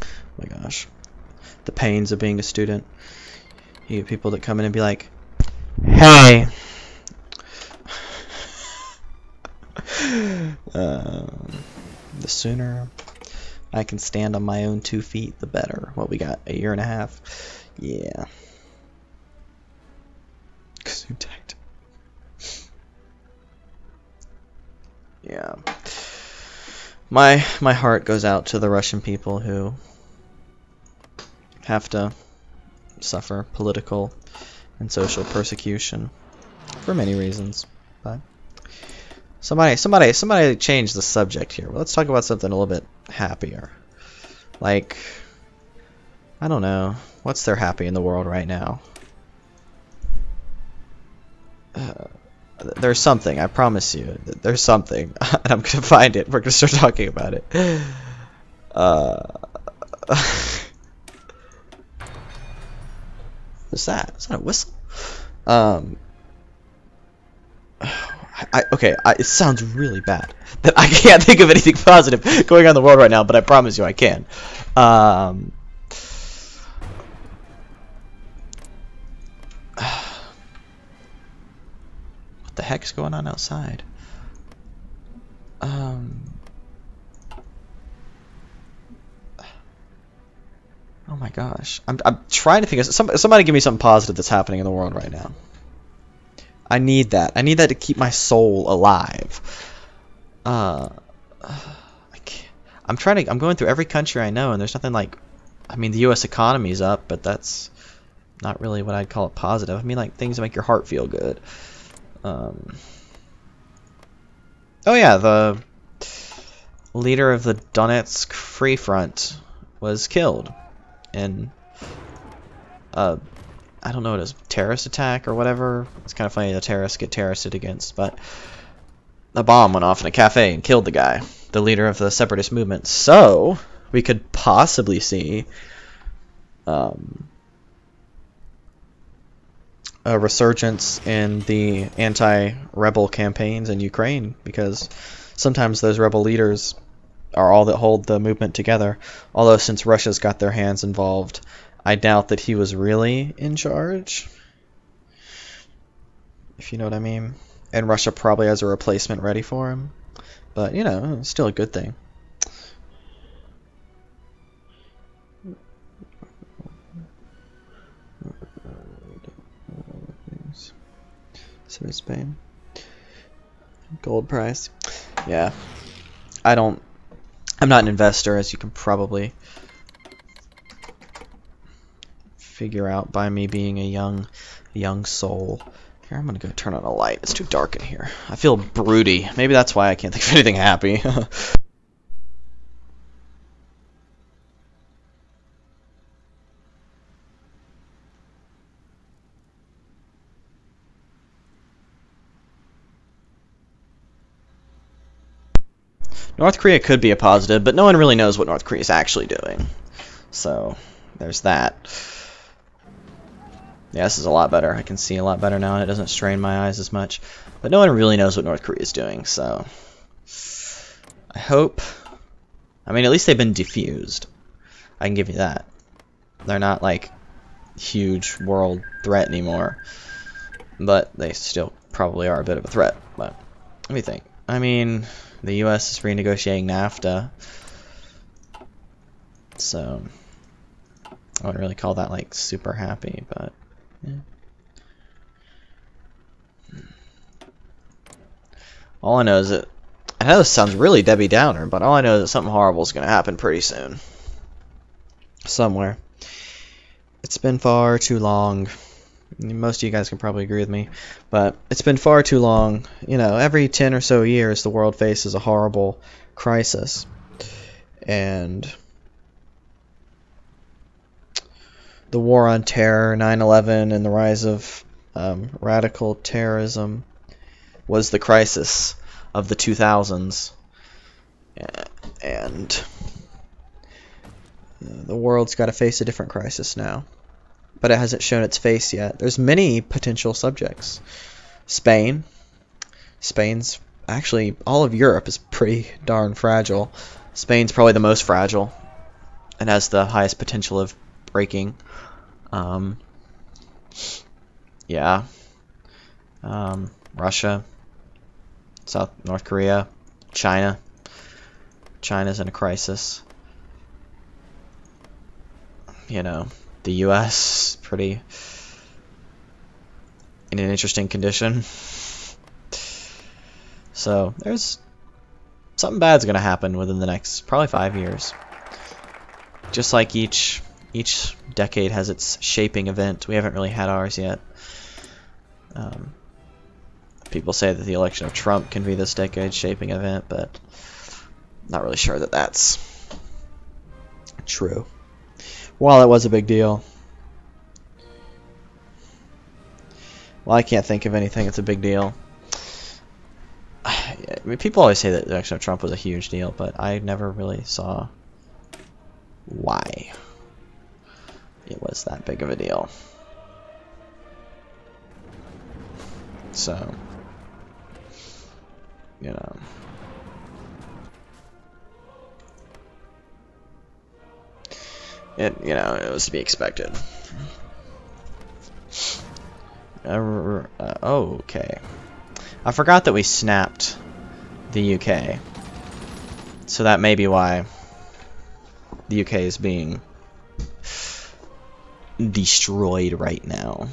Oh my gosh. The pains of being a student. You get people that come in and be like, hey. The sooner I can stand on my own 2 feet, the better. What we got? A year and a half? Yeah. Gesundheit. Yeah. My heart goes out to the Russian people who have to suffer political and social persecution for many reasons. But somebody change the subject here. Let's talk about something a little bit happier. Like, I don't know, what's there happy in the world right now? There's something, I promise you. There's something, and I'm gonna find it. We're gonna start talking about it. What's that? Is that a whistle? It sounds really bad that I can't think of anything positive going on in the world right now, but I promise you I can. What the heck's going on outside? Oh my gosh. I'm trying to think of somebody give me something positive that's happening in the world right now. I need that. I need that to keep my soul alive. I'm going through every country I know, and there's nothing like, I mean, the U.S. economy's up, but that's not really what I'd call it positive. I mean, like, things that make your heart feel good. Oh yeah, the leader of the Donetsk Free Front was killed in I don't know what it is, terrorist attack or whatever. It's kind of funny the terrorists get terroristed against, but a bomb went off in a cafe and killed the guy, the leader of the separatist movement. So we could possibly see a resurgence in the anti-rebel campaigns in Ukraine, because sometimes those rebel leaders are all that hold the movement together. Although since Russia's got their hands involved, I doubt that he was really in charge, if you know what I mean. And Russia probably has a replacement ready for him. But, you know, it's still a good thing. Spain. Gold price. Yeah. I'm not an investor, as you can probably figure out by me being a young soul. Here, I'm gonna go turn on a light. It's too dark in here. I feel broody. Maybe that's why I can't think of anything happy. North Korea could be a positive, but no one really knows what North Korea is actually doing. So, there's that. Yeah, this is a lot better. I can see a lot better now, and it doesn't strain my eyes as much. But no one really knows what North Korea is doing, so I hope... I mean, at least they've been defused. I can give you that. They're not, like, huge world threat anymore. But they still probably are a bit of a threat. But let me think. I mean... The U.S. is renegotiating NAFTA, so I wouldn't really call that like super happy, but yeah. All I know is that, I know this sounds really Debbie Downer, but all I know is that something horrible is going to happen pretty soon. Somewhere. It's been far too long. Most of you guys can probably agree with me, but it's been far too long. You know, every 10 or so years the world faces a horrible crisis. And the war on terror, 9/11, and the rise of radical terrorism was the crisis of the 2000s. And the world's got to face a different crisis now. But it hasn't shown its face yet. There's many potential subjects. Spain's actually, all of Europe is pretty darn fragile. Spain's probably the most fragile and has the highest potential of breaking. Yeah. Russia, North Korea, China. China's in a crisis. You know, the U.S. pretty in an interesting condition. So there's something bad's gonna happen within the next probably 5 years. Just like each decade has its shaping event. We haven't really had ours yet. People say that the election of Trump can be this decade's shaping event, but I'm not really sure that that's true. Well, it was a big deal. Well, I can't think of anything that's a big deal. I mean, people always say that the election of Trump was a huge deal, but I never really saw why it was that big of a deal. So, you know. It was to be expected. Okay. I forgot that we snapped the UK. So that may be why the UK is being destroyed right now.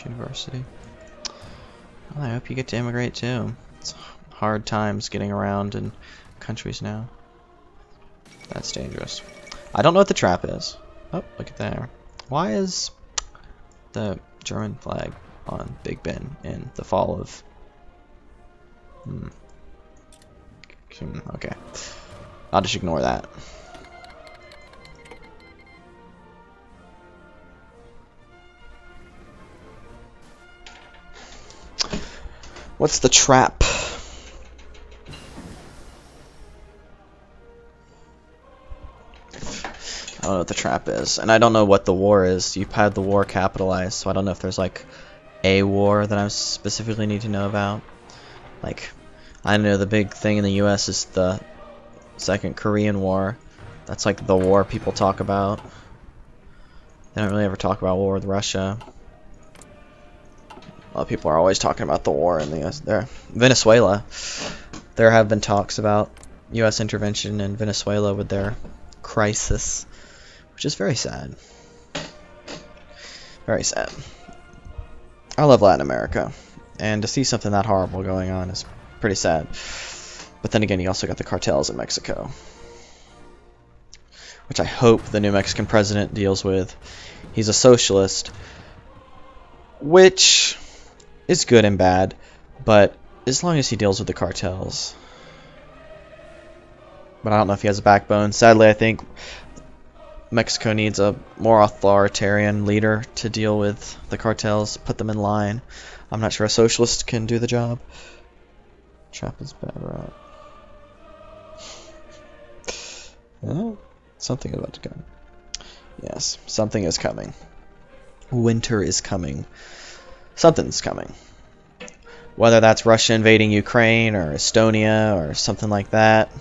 University. Well, I hope you get to immigrate too. It's hard times getting around in countries now. That's dangerous. I don't know what the trap is. Oh, look at there. Why is the German flag on Big Ben in the fall of... Okay. I'll just ignore that. What's the trap? I don't know what the trap is, and I don't know what the war is. You've had the war capitalized, so I don't know if there's like a war that I specifically need to know about. Like, I know the big thing in the US is the Second Korean War. That's like the war people talk about. They don't really ever talk about war with Russia. A lot of people are always talking about the war in the US. Venezuela. There have been talks about US intervention in Venezuela with their crisis, which is very sad. Very sad. I love Latin America, and to see something that horrible going on is pretty sad. But then again, you also got the cartels in Mexico, which I hope the new Mexican president deals with. He's a socialist, which is good and bad, but as long as he deals with the cartels. But I don't know if he has a backbone. Sadly, I think Mexico needs a more authoritarian leader to deal with the cartels, put them in line. I'm not sure a socialist can do the job. Trap is bad route. Oh, something is about to come. Yes, something is coming. Winter is coming. Something's coming. Whether that's Russia invading Ukraine or Estonia or something like that.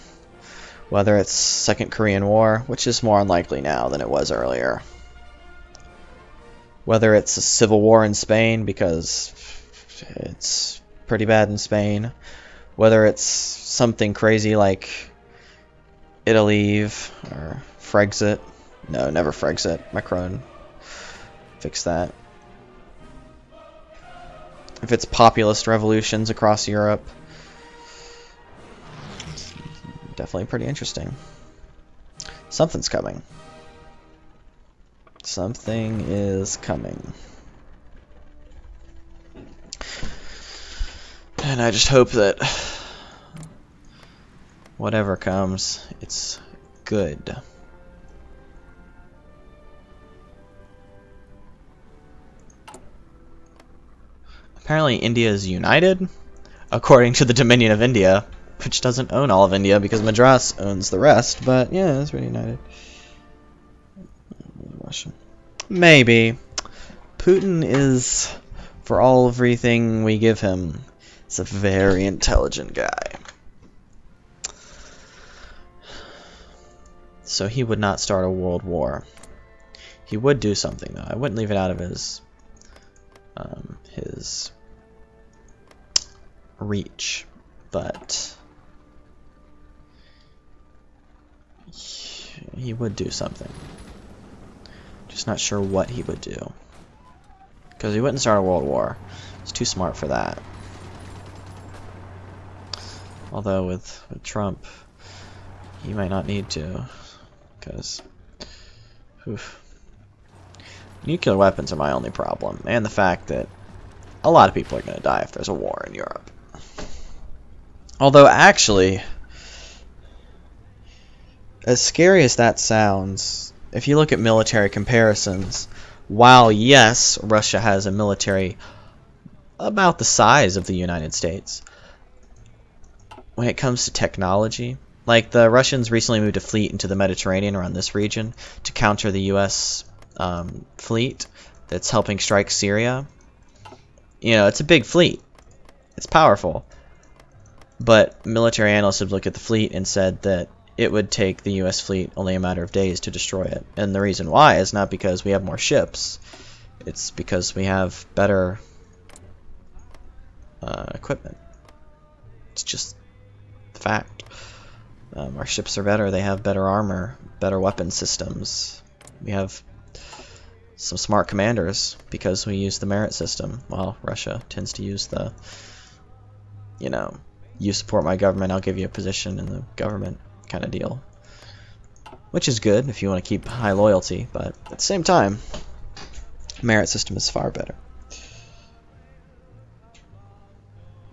Whether it's Second Korean War, which is more unlikely now than it was earlier. Whether it's a civil war in Spain, because it's pretty bad in Spain. Whether it's something crazy like Italy or Frexit. No, never Frexit. Macron fixed that. If it's populist revolutions across Europe. Definitely pretty interesting. Something's coming. Something is coming. And I just hope that whatever comes, it's good. Apparently India is united, according to the Dominion of India, which doesn't own all of India because Madras owns the rest, but yeah, it's really united. Russia. Maybe. Putin is, for all of everything we give him, is a very intelligent guy. So he would not start a world war. He would do something, though. I wouldn't leave it out of his reach, but he would do something. Just not sure what he would do. Because he wouldn't start a world war. He's too smart for that. Although with Trump, he might not need to. Because nuclear weapons are my only problem. And the fact that a lot of people are going to die if there's a war in Europe. Although actually, as scary as that sounds, if you look at military comparisons, while yes, Russia has a military about the size of the United States, when it comes to technology, like the Russians recently moved a fleet into the Mediterranean around this region to counter the U.S. Fleet that's helping strike Syria. You know, it's a big fleet. It's powerful. But military analysts have looked at the fleet and said that it would take the US fleet only a matter of days to destroy it. And the reason why is not because we have more ships, it's because we have better equipment. It's just the fact. Our ships are better, they have better armor, better weapon systems. We have some smart commanders because we use the merit system, while Russia tends to use the, you know, you support my government, I'll give you a position in the government kind of deal. Which is good if you want to keep high loyalty, but at the same time, merit system is far better.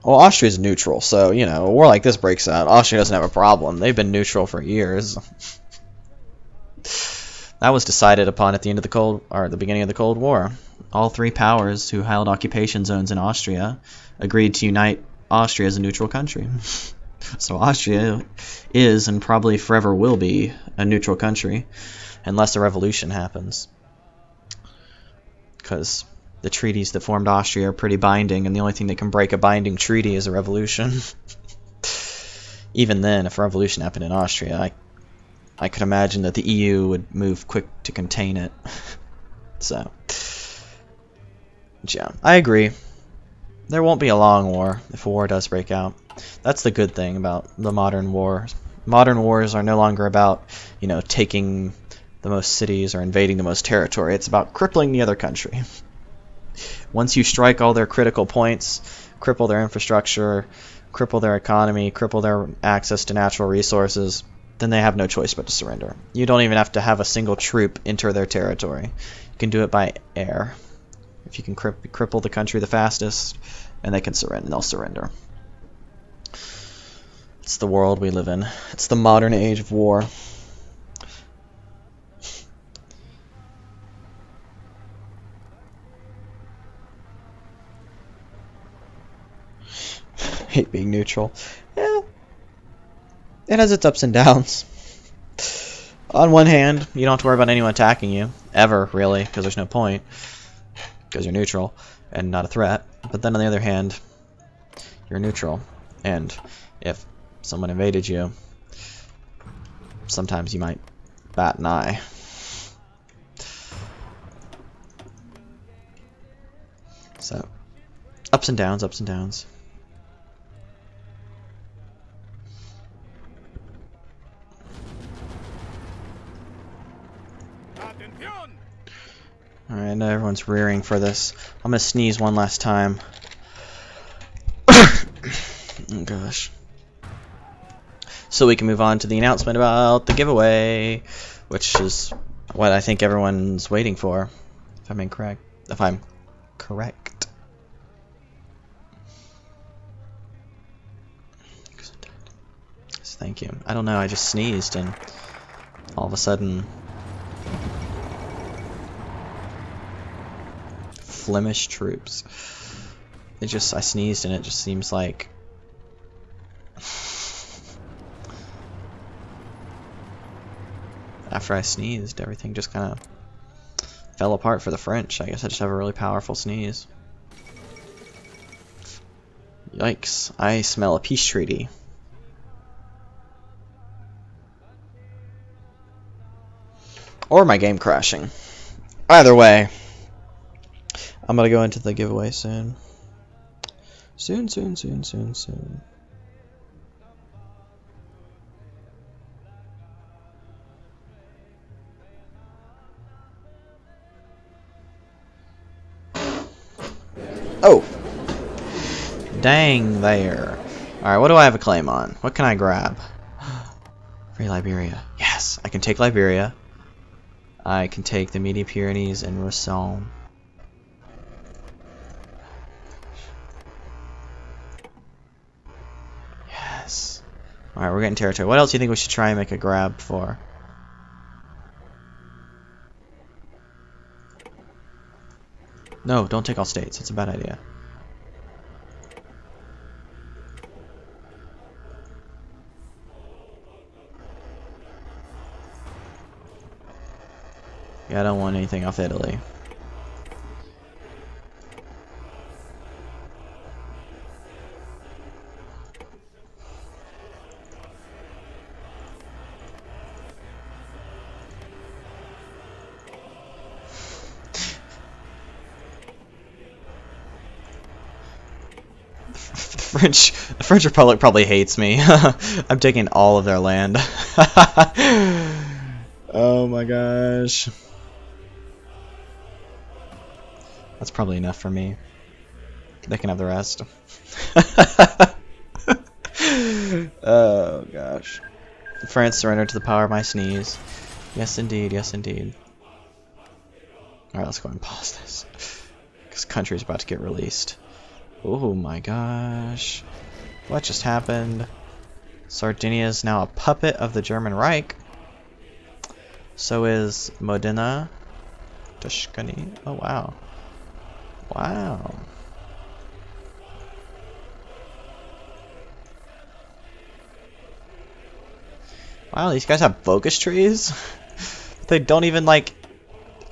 Well, Austria's neutral, so, you know, a war like this breaks out. Austria doesn't have a problem. They've been neutral for years. That was decided upon at the end of the beginning of the Cold War. All three powers who held occupation zones in Austria agreed to unite Austria as a neutral country. So Austria is, and probably forever will be, a neutral country, unless a revolution happens. Because the treaties that formed Austria are pretty binding, and the only thing that can break a binding treaty is a revolution. Even then, if a revolution happened in Austria, I could imagine that the EU would move quick to contain it. So, yeah, I agree. There won't be a long war if a war does break out. That's the good thing about the modern wars. Modern wars are no longer about, you know, taking the most cities or invading the most territory. It's about crippling the other country. Once you strike all their critical points, cripple their infrastructure, cripple their economy, cripple their access to natural resources, then they have no choice but to surrender. You don't even have to have a single troop enter their territory. You can do it by air. If you can cripple the country the fastest, and they can surrender, they'll surrender. It's the world we live in. It's the modern age of war. Hate being neutral. Yeah, it has its ups and downs. On one hand, you don't have to worry about anyone attacking you, ever, really, because there's no point, because you're neutral and not a threat. But then on the other hand, you're neutral, and if someone invaded you, sometimes you might bat an eye. So, ups and downs, ups and downs. Alright, I know everyone's rearing for this. I'm gonna sneeze one last time. Oh gosh. So we can move on to the announcement about the giveaway, which is what I think everyone's waiting for, if I'm incorrect. If I'm correct. Yes, thank you. I don't know, I just sneezed and all of a sudden Flemish troops. I sneezed and it just seems like after I sneezed, everything just kind of fell apart for the French. I guess I just have a really powerful sneeze. Yikes, I smell a peace treaty. Or my game crashing. Either way, I'm gonna go into the giveaway soon. Soon. Oh! Dang there. Alright, what do I have a claim on? What can I grab? Free Liberia. Yes, I can take Liberia. I can take the Midi Pyrenees and Roussillon. Yes. Alright, we're getting territory. What else do you think we should try and make a grab for? No, don't take all states. It's a bad idea. Yeah, I don't want anything off Italy. The French Republic probably hates me. I'm taking all of their land. Oh my gosh. That's probably enough for me. They can have the rest. Oh gosh. France surrendered to the power of my sneeze. Yes indeed, yes indeed. Alright, let's go and pause this. This country's about to get released. Oh my gosh. What just happened? Sardinia is now a puppet of the German Reich. So is Modena. Tuscany. Oh wow. Wow. Wow, these guys have bogus trees? They don't even, like,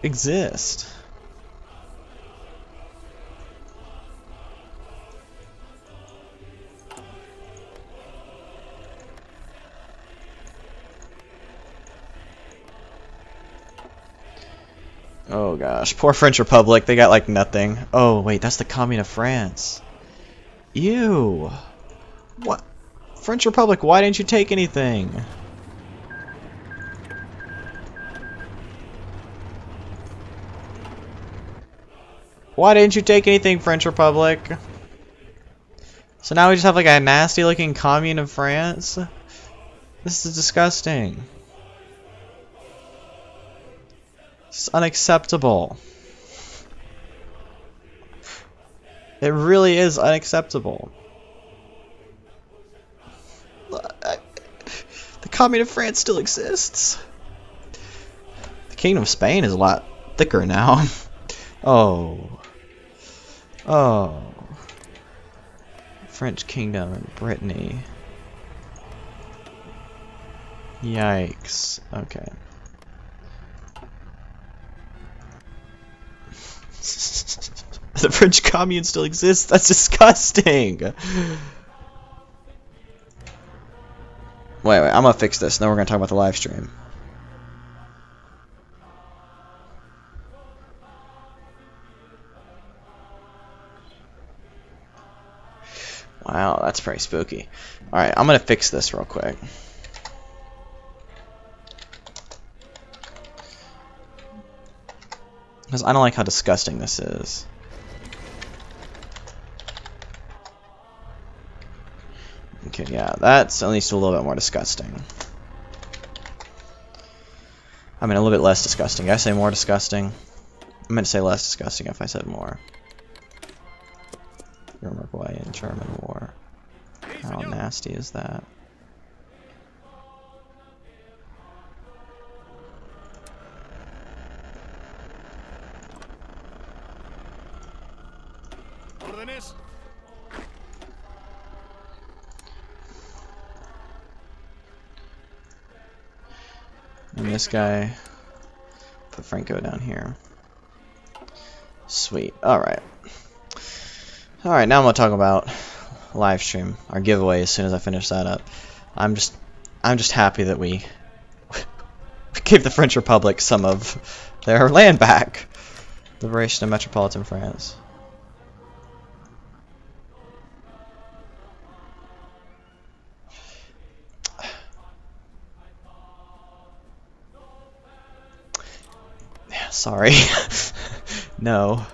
exist. Oh gosh, poor French Republic, they got like nothing. Oh wait, that's the Commune of France. Ew. What? French Republic, why didn't you take anything? Why didn't you take anything, French Republic? So now we just have like a nasty looking Commune of France? This is disgusting. It's unacceptable. It really is unacceptable. The Commune of France still exists. The Kingdom of Spain is a lot thicker now. Oh. Oh. French Kingdom and Brittany. Yikes. Okay. The French Commune still exists? That's disgusting! Wait, I'm gonna fix this, then we're gonna talk about the live stream. Wow, that's pretty spooky. Alright, I'm gonna fix this real quick. Because I don't like how disgusting this is. Okay, yeah, that's at least a little bit more disgusting. I mean, a little bit less disgusting. Did I say more disgusting? I meant to say less disgusting if I said more. Uruguay and German War. How nasty is that? And this guy, put Franco down here. Sweet. Alright. Alright, now I'm going to talk about live stream, our giveaway, as soon as I finish that up. I'm just happy that we gave the French Republic some of their land back. Liberation of metropolitan France. Sorry. No.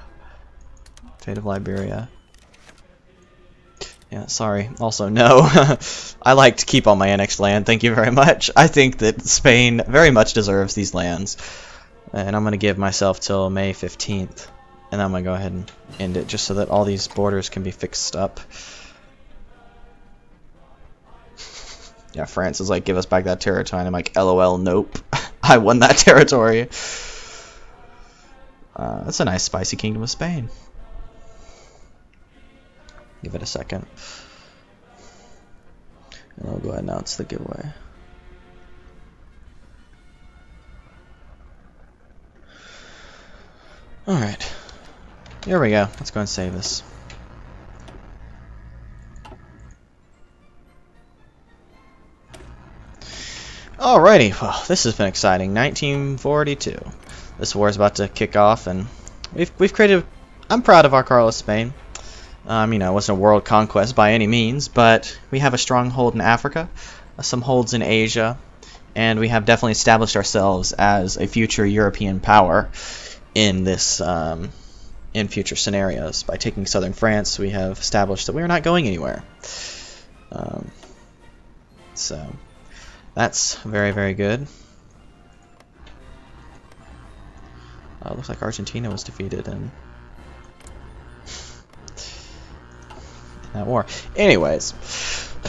Fate of Liberia. Yeah, sorry. Also, no. I like to keep all my annexed land. Thank you very much. I think that Spain very much deserves these lands. And I'm going to give myself till May 15th. And then I'm going to go ahead and end it just so that all these borders can be fixed up. Yeah, France is like, give us back that territory. And I'm like, LOL, nope. I won that territory. That's a nice spicy Kingdom of Spain. Give it a second. And I'll go ahead and announce the giveaway. Alright. Here we go. Let's go and save this. Alrighty. Well, this has been exciting. 1942. This war is about to kick off, and we've created. I'm proud of our Carlist Spain. You know, it wasn't a world conquest by any means, but we have a stronghold in Africa, some holds in Asia, and we have definitely established ourselves as a future European power in this in future scenarios. By taking southern France, we have established that we are not going anywhere. So that's very, very good. Looks like Argentina was defeated in that war. Anyways,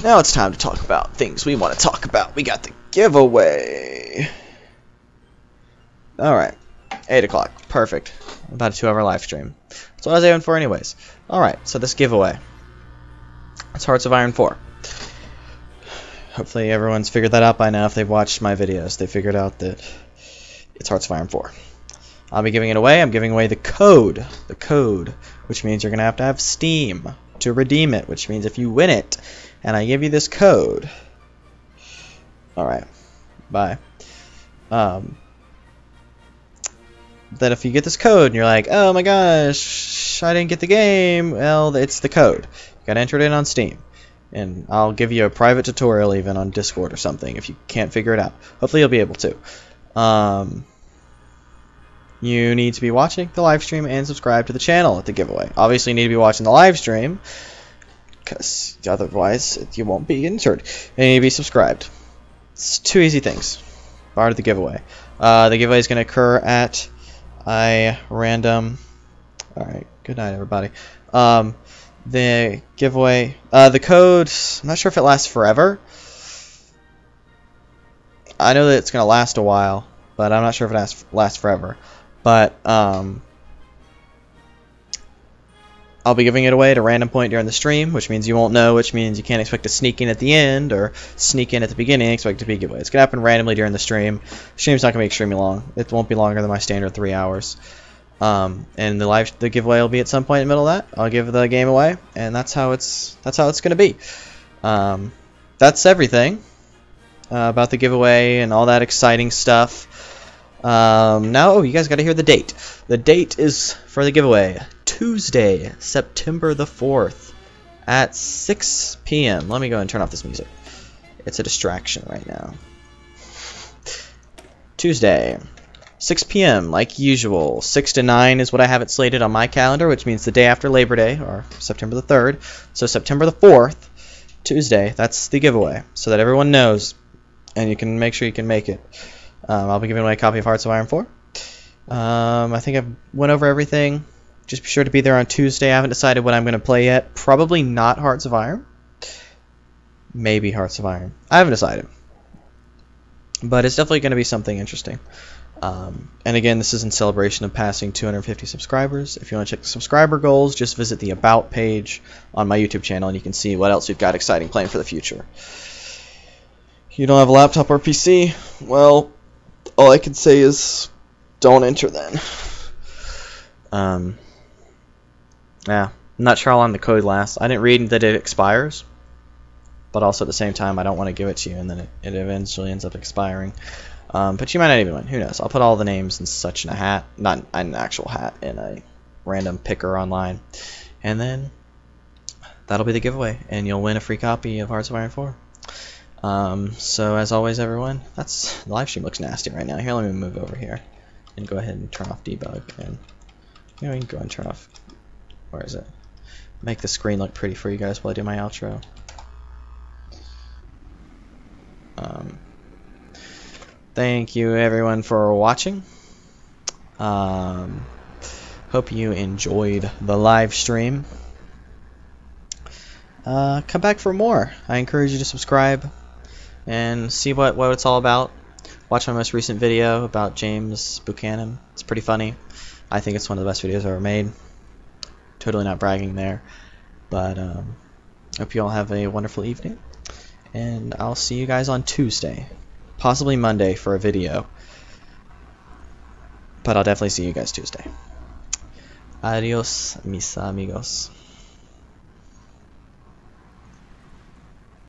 now it's time to talk about things we want to talk about. We got the giveaway. Alright, 8 o'clock. Perfect. About a 2-hour live stream. That's what I was aiming for anyways. Alright, so this giveaway. It's Hearts of Iron 4. Hopefully everyone's figured that out by now if they've watched my videos. They figured out that it's Hearts of Iron 4. I'll be giving it away. I'm giving away the code. The code, which means you're going to have Steam to redeem it, which means if you win it, and I give you this code. Alright, bye. That if you get this code and you're like, oh my gosh, I didn't get the game, well, it's the code. You gotta enter it in on Steam. And I'll give you a private tutorial even on Discord or something if you can't figure it out. Hopefully you'll be able to. You need to be watching the live stream and subscribe to the channel at the giveaway. Obviously you need to be watching the live stream, because otherwise you won't be entered. And you need to be subscribed. It's 2 easy things. Part of the giveaway. The giveaway is going to occur at a random... Alright, good night everybody. The giveaway... the code, I'm not sure if it lasts forever. I know that it's going to last a while, but I'm not sure if it lasts forever. But, I'll be giving it away at a random point during the stream, which means you won't know, which means you can't expect to sneak in at the end or sneak in at the beginning and expect it to be a giveaway. It's going to happen randomly during the stream. The stream's not going to be extremely long. It won't be longer than my standard 3 hours. And the giveaway will be at some point in the middle of that. I'll give the game away, and that's how it's going to be. That's everything about the giveaway and all that exciting stuff. Now, you guys got to hear the date. The date is for the giveaway Tuesday, September the 4th at 6 p.m. Let me go and turn off this music. It's a distraction right now. Tuesday, 6 p.m. like usual. 6 to 9 is what I have it slated on my calendar, which means the day after Labor Day, or September the 3rd. So September the 4th, Tuesday, that's the giveaway, so that everyone knows, and you can make sure you can make it. I'll be giving away a copy of Hearts of Iron 4. I think I've went over everything. Just be sure to be there on Tuesday. I haven't decided what I'm going to play yet. Probably not Hearts of Iron. Maybe Hearts of Iron. I haven't decided. But it's definitely going to be something interesting. And again, this is in celebration of passing 250 subscribers. If you want to check the subscriber goals, just visit the About page on my YouTube channel, and you can see what else we've got exciting planned for the future. You don't have a laptop or PC? Well, all I can say is don't enter then. Yeah, I'm not sure how long the code lasts. I didn't read that it expires, but also at the same time I don't want to give it to you and then it eventually ends up expiring. But you might not even win. Who knows? I'll put all the names and such in a hat, not an actual hat, in a random picker online, and then that'll be the giveaway, and you'll win a free copy of Hearts of Iron 4. So as always, everyone, the live stream looks nasty right now. Here, let me move over here and go ahead and turn off debug, and we can go and turn off, where is it? Make the screen look pretty for you guys while I do my outro. Thank you everyone for watching. Hope you enjoyed the live stream. Come back for more. I encourage you to subscribe and see what it's all about. Watch my most recent video about James Buchanan. It's pretty funny. I think it's one of the best videos I've ever made. Totally not bragging there. But hope you all have a wonderful evening. And I'll see you guys on Tuesday. Possibly Monday for a video. But I'll definitely see you guys Tuesday. Adios, mis amigos.